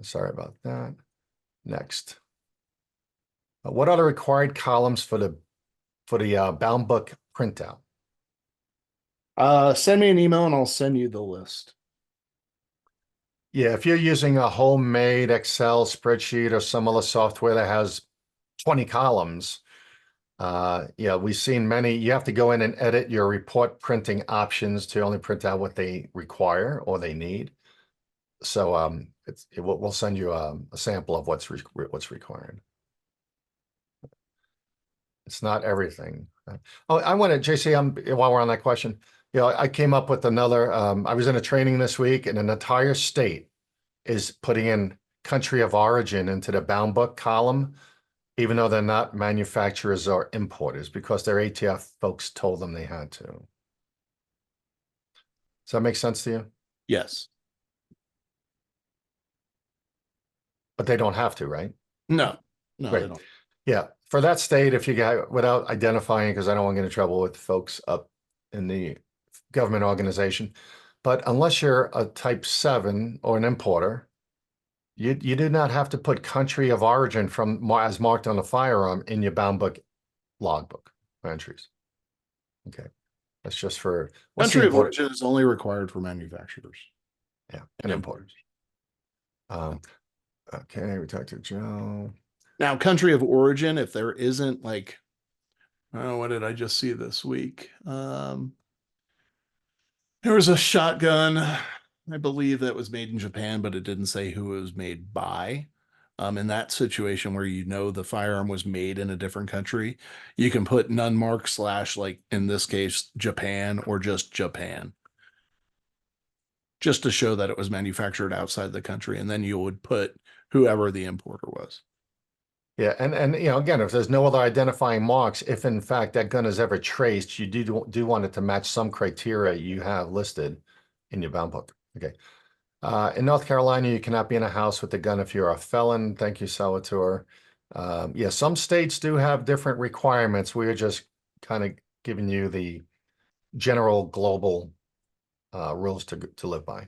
Sorry about that. Next. What are the required columns for the bound book printout?
Send me an email and I'll send you the list.
Yeah, if you're using a homemade Excel spreadsheet or some other software that has 20 columns, yeah, we've seen many. You have to go in and edit your report printing options to only print out what they require or they need. So we'll send you a sample of what's required. It's not everything. Oh, I want to, JC, while we're on that question, I came up with another, I was in a training this week and an entire state is putting in country of origin into the bound book column, even though they're not manufacturers or importers, because their ATF folks told them they had to. Does that make sense to you?
Yes.
But they don't have to, right?
No, they
Right.
don't.
Yeah. For that state, if you get, without identifying, because I don't want to get in trouble with folks up in the government organization, but unless you're a type 7 or an importer, you do not have to put country of origin as marked on the firearm in your bound book logbook entries. Okay. That's just for
Country of origin is only required for manufacturers.
Yeah, and importers. Okay, we talked to Joe.
Now, country of origin, if there isn't like, oh, what did I just see this week? There was a shotgun, I believe, that was made in Japan, but it didn't say who it was made by. In that situation where you know the firearm was made in a different country, you can put none mark / like in this case, Japan or just Japan, just to show that it was manufactured outside the country. And then you would put whoever the importer was.
Yeah, and you know, again, if there's no other identifying marks, if in fact that gun is ever traced, you do want it to match some criteria you have listed in your bound book. Okay. In North Carolina, you cannot be in a house with a gun if you're a felon. Thank you, Salvatore. Yeah, some states do have different requirements. We are just kind of giving you the general global rules to live by.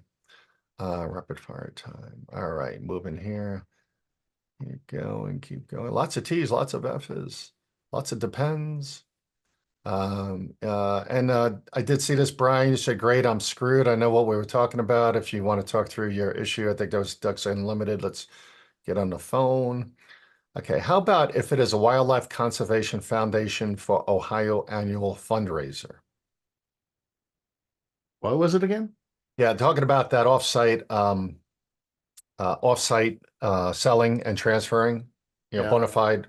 Rapid fire time. All right, moving here. Keep going, keep going. Lots of T's, lots of F's, lots of depends. I did see this, Brian. You said, great, I'm screwed. I know what we were talking about. If you want to talk through your issue, I think that was Ducks Unlimited. Let's get on the phone. Okay, how about if it is a Wildlife Conservation Foundation for Ohio annual fundraiser?
What was it again?
Yeah, talking about that offsite selling and transferring, you know,
Yeah.
bona fide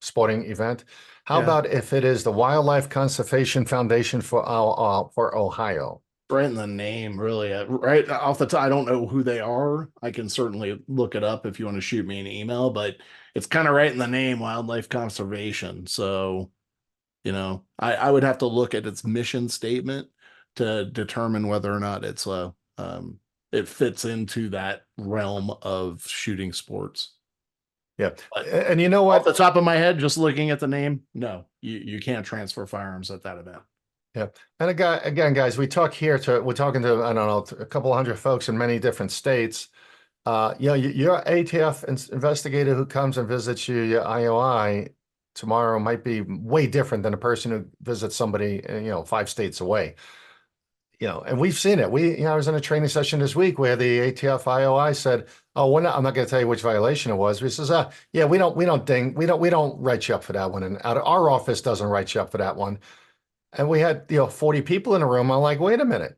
sporting event. How
Yeah.
about if it is the Wildlife Conservation Foundation for Ohio?
Right in the name, really. Right off the top, I don't know who they are. I can certainly look it up if you want to shoot me an email, but it's kind of right in the name, wildlife conservation. So, you know, I would have to look at its mission statement to determine whether or not it's it fits into that realm of shooting sports.
Yeah,
But
and you know
off the
what?
top of my head, just looking at the name, no, you can't transfer firearms at that event.
Yeah, and again, guys, we're talking to, I don't know, a couple hundred folks in many different states. You know, your ATF investigator who comes and visits you, your IOI tomorrow might be way different than a person who visits somebody, you know, 5 states away. You know, and we've seen it. I was in a training session this week where the ATF IOI said, "Oh, I'm not going to tell you which violation it was." He says, yeah, we don't write you up for that one, and our office doesn't write you up for that one." And we had, you know, 40 people in the room. I'm like, wait a minute,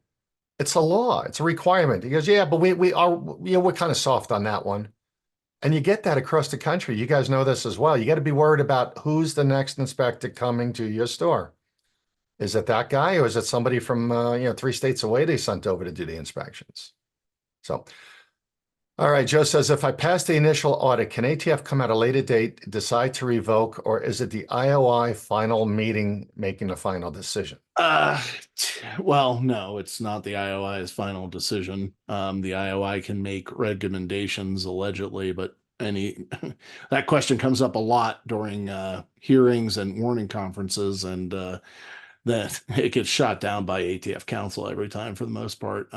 it's a law, it's a requirement. He goes, yeah, but we are, you know, we're kind of soft on that one. And you get that across the country. You guys know this as well. You got to be worried about who's the next inspector coming to your store. Is it that guy, or is it somebody from, you know, 3 states away they sent over to do the inspections? So, all right, Joe says, if I pass the initial audit, can ATF come at a later date, decide to revoke, or is it the IOI final meeting making the final decision?
Well, no, it's not the IOI's final decision. The IOI can make recommendations allegedly, but that question comes up a lot during hearings and warning conferences, and that it gets shot down by ATF counsel every time for the most part.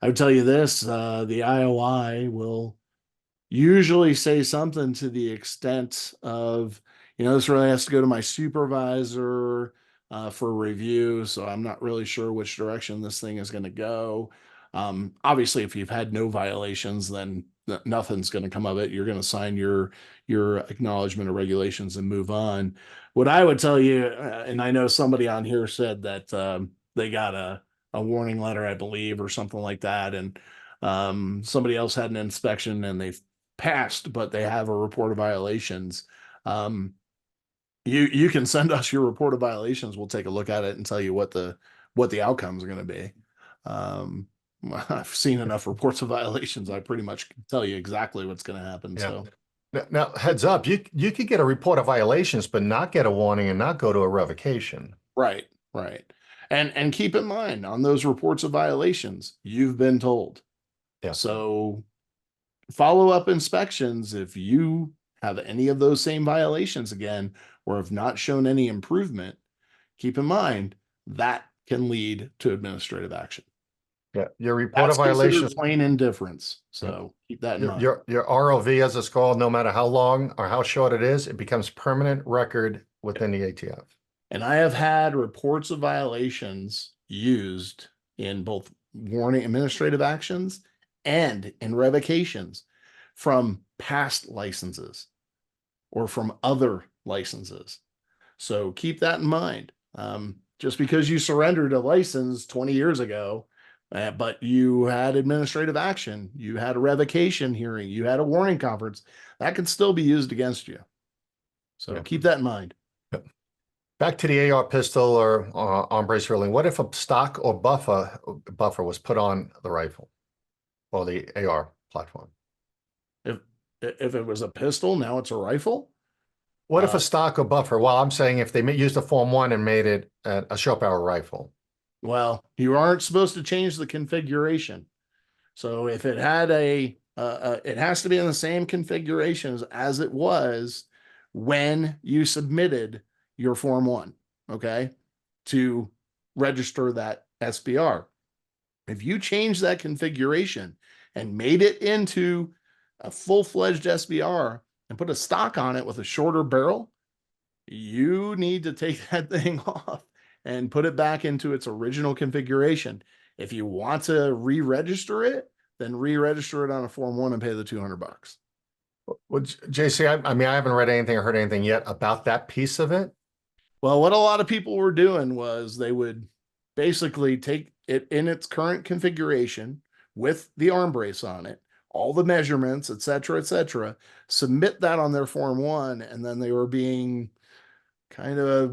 I would tell you this, the IOI will usually say something to the extent of, you know, this really has to go to my supervisor for review. So I'm not really sure which direction this thing is going to go. Obviously, if you've had no violations, then nothing's going to come of it. You're going to sign your acknowledgement of regulations and move on. What I would tell you, and I know somebody on here said that they got a warning letter, I believe, or something like that, and somebody else had an inspection and they passed, but they have a report of violations. You can send us your report of violations. We'll take a look at it and tell you what the outcomes are going to be. I've seen enough reports of violations. I pretty much can tell you exactly what's going to happen.
Yeah.
So
Now, heads up, you could get a report of violations, but not get a warning and not go to a revocation.
right. And keep in mind on those reports of violations, you've been told.
Yeah.
So follow-up inspections, if you have any of those same violations again, or have not shown any improvement, keep in mind that can lead to administrative action.
Yeah, your report of
That's considered
violations,
plain indifference. So keep that in mind.
your ROV, as it's called, no matter how long or how short it is, it becomes permanent record within the ATF.
And I have had reports of violations used in both warning administrative actions and in revocations from past licenses or from other licenses. So keep that in mind. Just because you surrendered a license 20 years ago, but you had administrative action, you had a revocation hearing, you had a warning conference, that can still be used against you. So keep that in mind.
Back to the AR pistol or arm brace ruling. What if a stock or buffer was put on the rifle or the AR platform?
If it was a pistol, now it's a rifle.
What if a stock or buffer? Well, I'm saying if they used a Form 1 and made it a short barrel rifle.
Well, you aren't supposed to change the configuration. So if it had it has to be in the same configurations as it was when you submitted your Form 1, okay, to register that SBR. If you change that configuration and made it into a full-fledged SBR and put a stock on it with a shorter barrel, you need to take that thing off and put it back into its original configuration. If you want to re-register it, then re-register it on a Form 1 and pay the $200.
Well, JC, I mean, I haven't read anything or heard anything yet about that piece of it.
Well, what a lot of people were doing was they would basically take it in its current configuration with the arm brace on it, all the measurements, et cetera, submit that on their Form 1, and then they were being kind of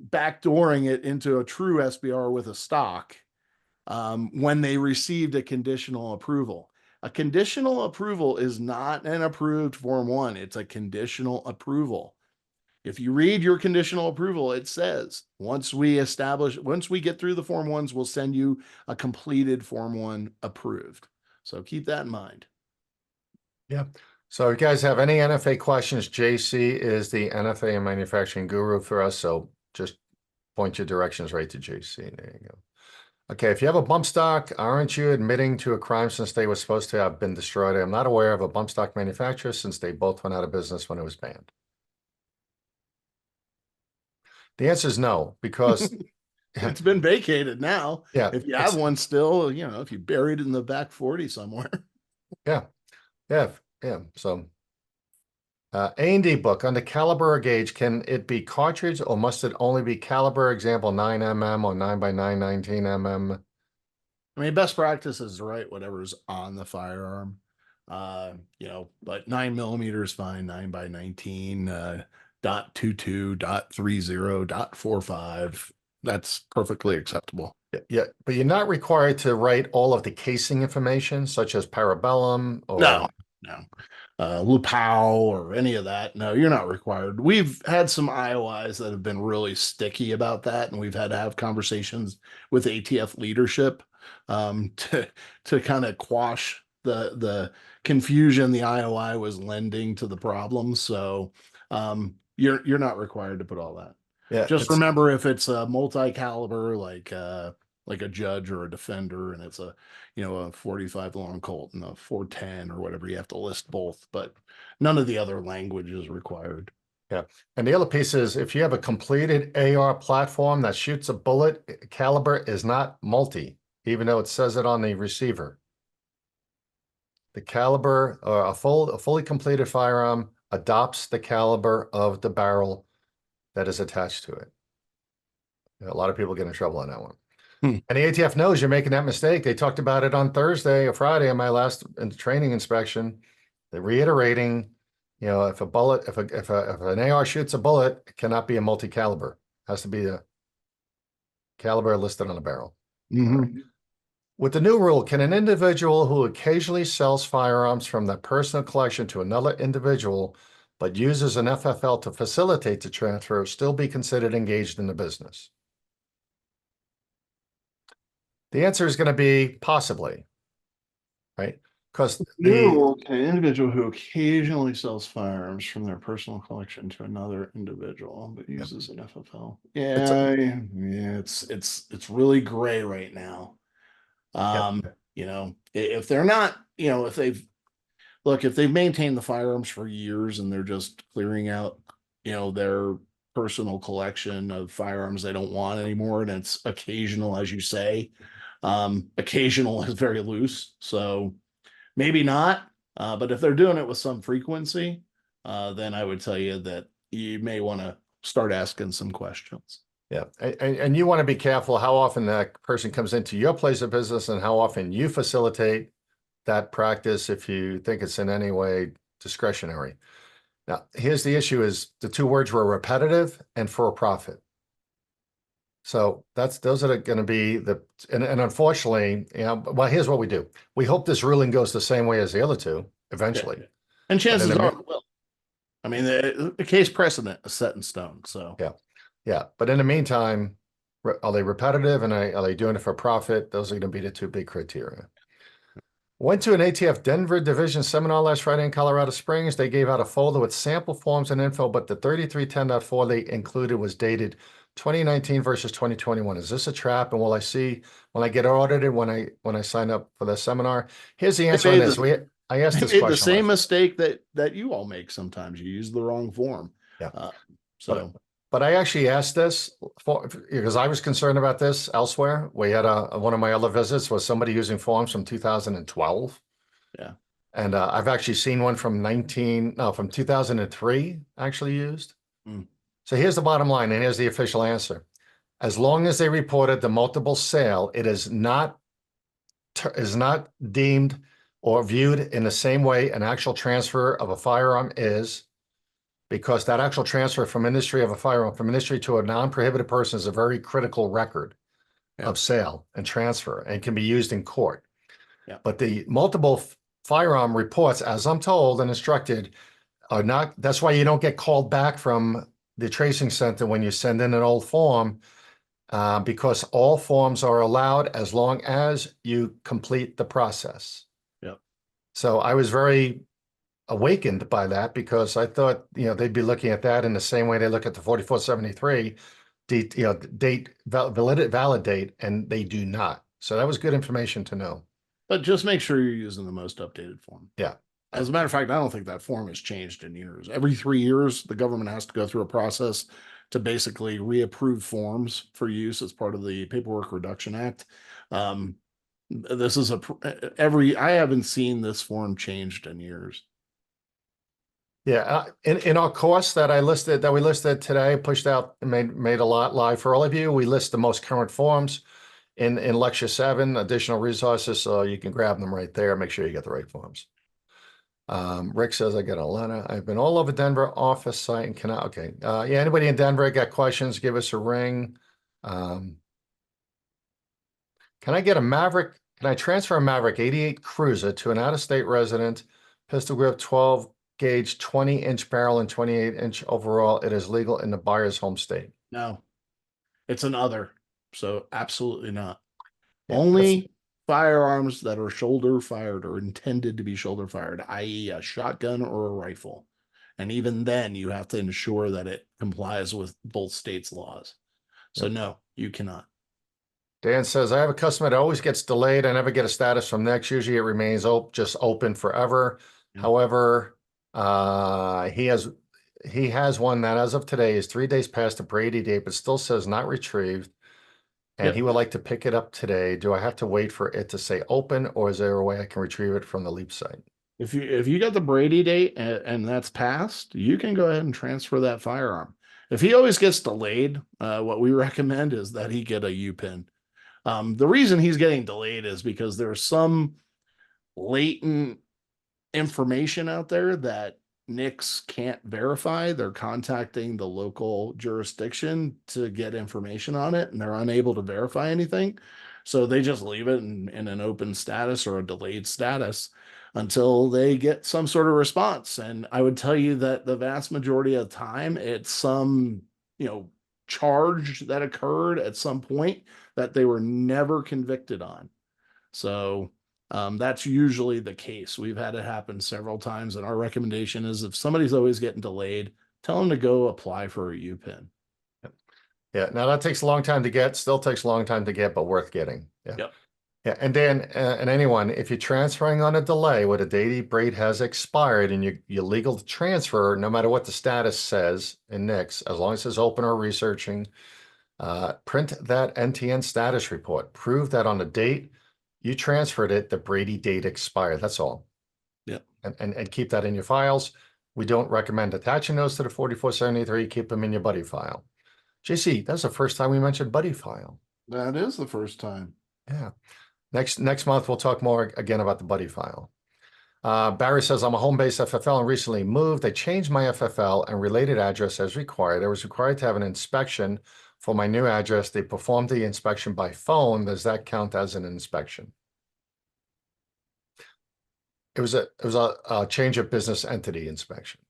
backdooring it into a true SBR with a stock when they received a conditional approval. A conditional approval is not an approved Form 1. It's a conditional approval. If you read your conditional approval, it says, once we get through the Form 1s, we'll send you a completed Form 1 approved. So keep that in mind.
Yeah. So if you guys have any NFA questions, JC is the NFA and manufacturing guru for us. So just point your directions right to JC. There you go. Okay. If you have a bump stock, aren't you admitting to a crime since they were supposed to have been destroyed? I'm not aware of a bump stock manufacturer since they both went out of business when it was banned. The answer is no, because
it's been vacated now.
Yeah.
If you have one still, if you buried it in the back 40 somewhere.
Yeah. So A&D book on the caliber or gauge, can it be cartridge or must it only be caliber? Example 9mm or 9x9 19mm?
I mean, best practice is to write whatever's on the firearm. But 9mm is fine. 9x19, .22, .30, .45. That's perfectly acceptable.
Yeah, but you're not required to write all of the casing information, such as parabellum or
no. Lupao or any of that. No, you're not required. We've had some IOIs that have been really sticky about that, and we've had to have conversations with ATF leadership to kind of quash the confusion the IOI was lending to the problem. So you're not required to put all that.
Yeah,
just remember, if it's a multi-caliber like a judge or a defender, and it's a 45 long Colt and a 410 or whatever, you have to list both, but none of the other language is required.
Yeah. And the other piece is, if you have a completed AR platform that shoots a bullet, caliber is not multi, even though it says it on the receiver. The caliber, a fully completed firearm adopts the caliber of the barrel that is attached to it. A lot of people get in trouble on that one. And the ATF knows you're making that mistake. They talked about it on Thursday or Friday on my last training inspection. They're reiterating, if an AR shoots a bullet, it cannot be a multi-caliber. It has to be a caliber listed on the barrel.
Mm-hmm.
With the new rule, can an individual who occasionally sells firearms from their personal collection to another individual but uses an FFL to facilitate the transfer still be considered engaged in the business? The answer is going to be possibly, right? Because
individual who occasionally sells firearms from their personal collection to another individual but uses an FFL. It's really gray right now. If they're not, if they've maintained the firearms for years and they're just clearing out, their personal collection of firearms they don't want anymore, and it's occasional, as you say. Occasional is very loose, so maybe not. But if they're doing it with some frequency, then I would tell you that you may want to start asking some questions.
Yeah, and you want to be careful how often that person comes into your place of business and how often you facilitate that practice if you think it's in any way discretionary. Now, here's the issue is the two words were repetitive and for profit. So those are going to be and unfortunately, well, here's what we do. We hope this ruling goes the same way as the other two eventually.
Yeah. And chances are it will. I mean, the case precedent is set in stone. So
yeah. But in the meantime, are they repetitive and are they doing it for profit? Those are going to be the two big criteria. Went to an ATF Denver Division seminar last Friday in Colorado Springs. They gave out a folder with sample forms and info, but the 3310.4 they included was dated 2019 versus 2021. Is this a trap? And will I see when I get audited when I sign up for the seminar? Here's the answer on this. I asked this question.
The same mistake that you all make sometimes. You use the wrong form.
Yeah. But I actually asked this because I was concerned about this elsewhere. We had one of my other visits was somebody using forms from 2012.
Yeah.
And I've actually seen one from 2003 actually used.
Mm.
So here's the bottom line, and here's the official answer. As long as they reported the multiple sale, it is not deemed or viewed in the same way an actual transfer of a firearm is, because that actual transfer from industry of a firearm from industry to a non-prohibited person is a very critical record of sale and transfer and can be used in court.
Yeah.
But the multiple firearm reports, as I'm told and instructed, are not, that's why you don't get called back from the tracing center when you send in an old form, because all forms are allowed as long as you complete the process.
Yep. So
I was very awakened by that because I thought, they'd be looking at that in the same way they look at the 4473 date, valid date, and they do not. So that was good information to know.
But just make sure you're using the most updated form.
Yeah.
As a matter of fact, I don't think that form has changed in years. Every 3 years, the government has to go through a process to basically reapprove forms for use as part of the Paperwork Reduction Act. This is I haven't seen this form changed in years.
Yeah, in our course that we listed today, pushed out, made a lot live for all of you. We list the most current forms in lecture 7, additional resources, so you can grab them right there. Make sure you get the right forms. Rick says I got a letter. I've been all over Denver office site and cannot. Okay, yeah. Anybody in Denver got questions? Give us a ring. Can I get a Maverick? Can I transfer a Maverick 88 Cruiser to an out-of-state resident? Pistol grip 12 gauge, 20-inch barrel and 28-inch overall. It is legal in the buyer's home state.
No, it's an other. So absolutely not.
Yeah,
Only firearms that are shoulder fired or intended to be shoulder fired, i.e. a shotgun or a rifle. And even then you have to ensure that it complies with both states' laws. So no, you cannot. Dan
says, I have a customer that always gets delayed. I never get a status from next. Usually it remains just open forever.
Yeah.
However, he has one that as of today is 3 days past the Brady date, but still says not retrieved. And he would like to pick it up today. Do I have to wait for it to say open, or is there a way I can retrieve it from the Leap site?
If you got the Brady date and that's passed, you can go ahead and transfer that firearm. If he always gets delayed, what we recommend is that he get a U-pin. The reason he's getting delayed is because there's some latent information out there that NICS can't verify. They're contacting the local jurisdiction to get information on it, and they're unable to verify anything. So they just leave it in an open status or a delayed status until they get some sort of response. And I would tell you that the vast majority of the time, it's some, charge that occurred at some point that they were never convicted on. So that's usually the case. We've had it happen several times, and our recommendation is if somebody's always getting delayed, tell them to go apply for a U-pin.
Yeah, now that takes a long time to get, still takes a long time to get, but worth getting. Yeah.
Yep.
Yeah, and Dan, and anyone, if you're transferring on a delay where the date has expired and you're legal to transfer, no matter what the status says in NICS, as long as it says open or researching, print that NTN status report. Prove that on the date you transferred it, the Brady date expired. That's all.
Yeah,
and keep that in your files. We don't recommend attaching those to the 4473. Keep them in your buddy file. JC, that's the first time we mentioned buddy file.
That is the first time.
Yeah. Next month, we'll talk more again about the buddy file. Barry says, I'm a home-based FFL and recently moved. I changed my FFL and related address as required. I was required to have an inspection for my new address. They performed the inspection by phone. Does that count as an inspection? It was a change of business entity inspection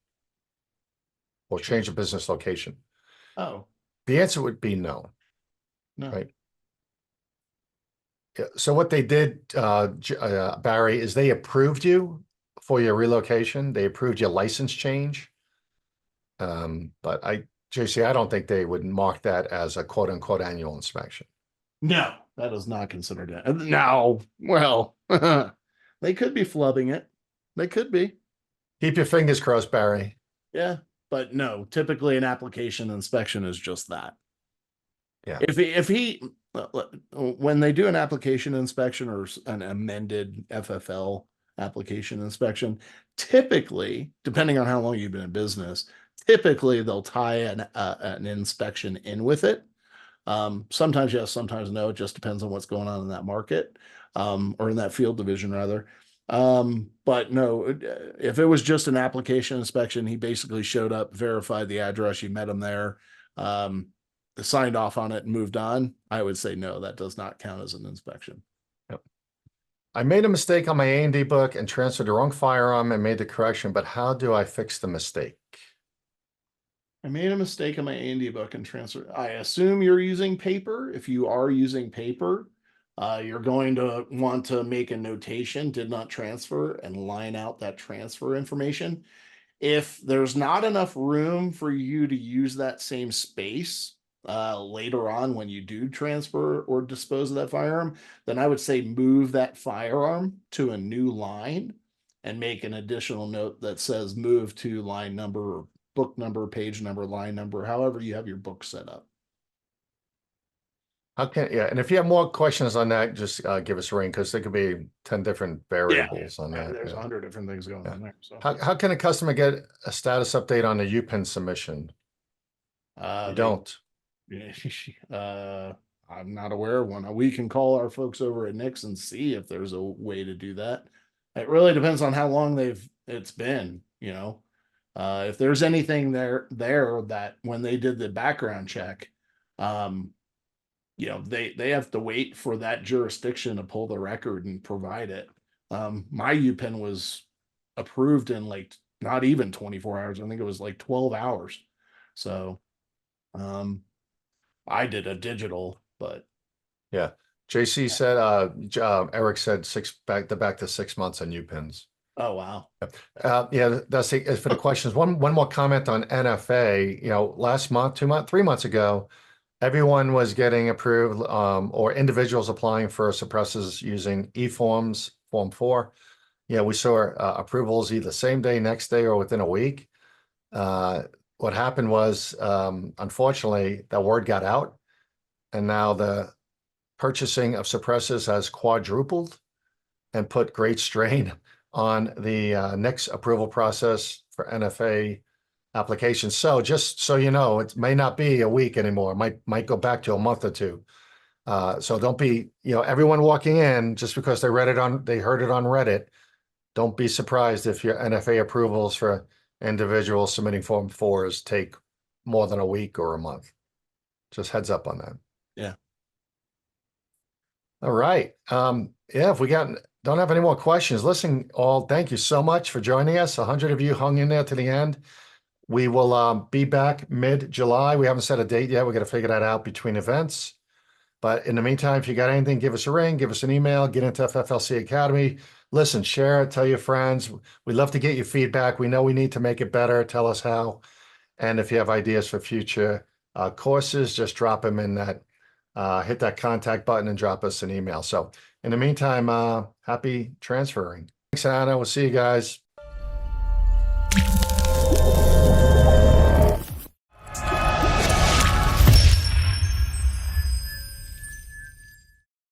or change of business location.
Oh,
The answer would be no.
no.
Right. Yeah, so what they did, Barry, is they approved you for your relocation. They approved your license change. But JC, I don't think they would mark that as a quote unquote annual inspection.
No, that is not considered it. No, well, they could be flubbing it. They could be.
Keep your fingers crossed, Barry.
Yeah, but no, typically an application inspection is just that.
Yeah.
If he when they do an application inspection or an amended FFL application inspection, typically, depending on how long you've been in business, typically they'll tie an inspection in with it. Sometimes yes, sometimes no. It just depends on what's going on in that market, or in that field division rather. But no, if it was just an application inspection, he basically showed up, verified the address, you met him there, signed off on it and moved on. I would say no, that does not count as an inspection.
Yep. I made a mistake on my A&D book and transferred the wrong firearm and made the correction, but how do I fix the mistake?
I made a mistake on my A&D book and transfer. I assume you're using paper. If you are using paper, you're going to want to make a notation, did not transfer, and line out that transfer information. If there's not enough room for you to use that same space later on when you do transfer or dispose of that firearm, then I would say move that firearm to a new line and make an additional note that says move to line number or book number, page number, line number, however you have your book set up.
Yeah, and if you have more questions on that, just give us a ring because there could be 10 different variables on that.
There's 100 different things going on there. So
How can a customer get a status update on a UPIN submission? You don't.
I'm not aware of one. We can call our folks over at Nix and see if there's a way to do that. It really depends on how long it's been, you know. If there's anything there that when they did the background check, you know, they have to wait for that jurisdiction to pull the record and provide it. My UPIN was approved in like not even 24 hours. I think it was like 12 hours. So I did a digital, but
yeah. JC said Eric said back to 6 months on UPINs.
oh wow.
Yeah, that's it for the questions. One more comment on NFA. You know, last month, 3 months ago, everyone was getting approved, or individuals applying for suppressors using e-forms, Form 4. Yeah, we saw approvals either same day, next day, or within a week. What happened was, unfortunately, that word got out, and now the purchasing of suppressors has quadrupled and put great strain on the next approval process for NFA applications. So just so you know, it may not be a week anymore. It might go back to a month or two. So don't be, you know, everyone walking in just because they heard it on Reddit. Don't be surprised if your NFA approvals for individuals submitting Form 4s take more than a week or a month. Just heads up on that.
Yeah.
All right. Yeah, if we don't have any more questions, listen, all, thank you so much for joining us. 100 of you hung in there to the end. We will be back mid-July. We haven't set a date yet. We're going to figure that out between events. But in the meantime, if you got anything, give us a ring, give us an email, get into FFLC Academy. Listen, share it, tell your friends. We'd love to get your feedback. We know we need to make it better. Tell us how. And if you have ideas for future courses, just drop them in that, hit that contact button and drop us an email. So in the meantime, happy transferring. Thanks, Anna. We'll see you guys.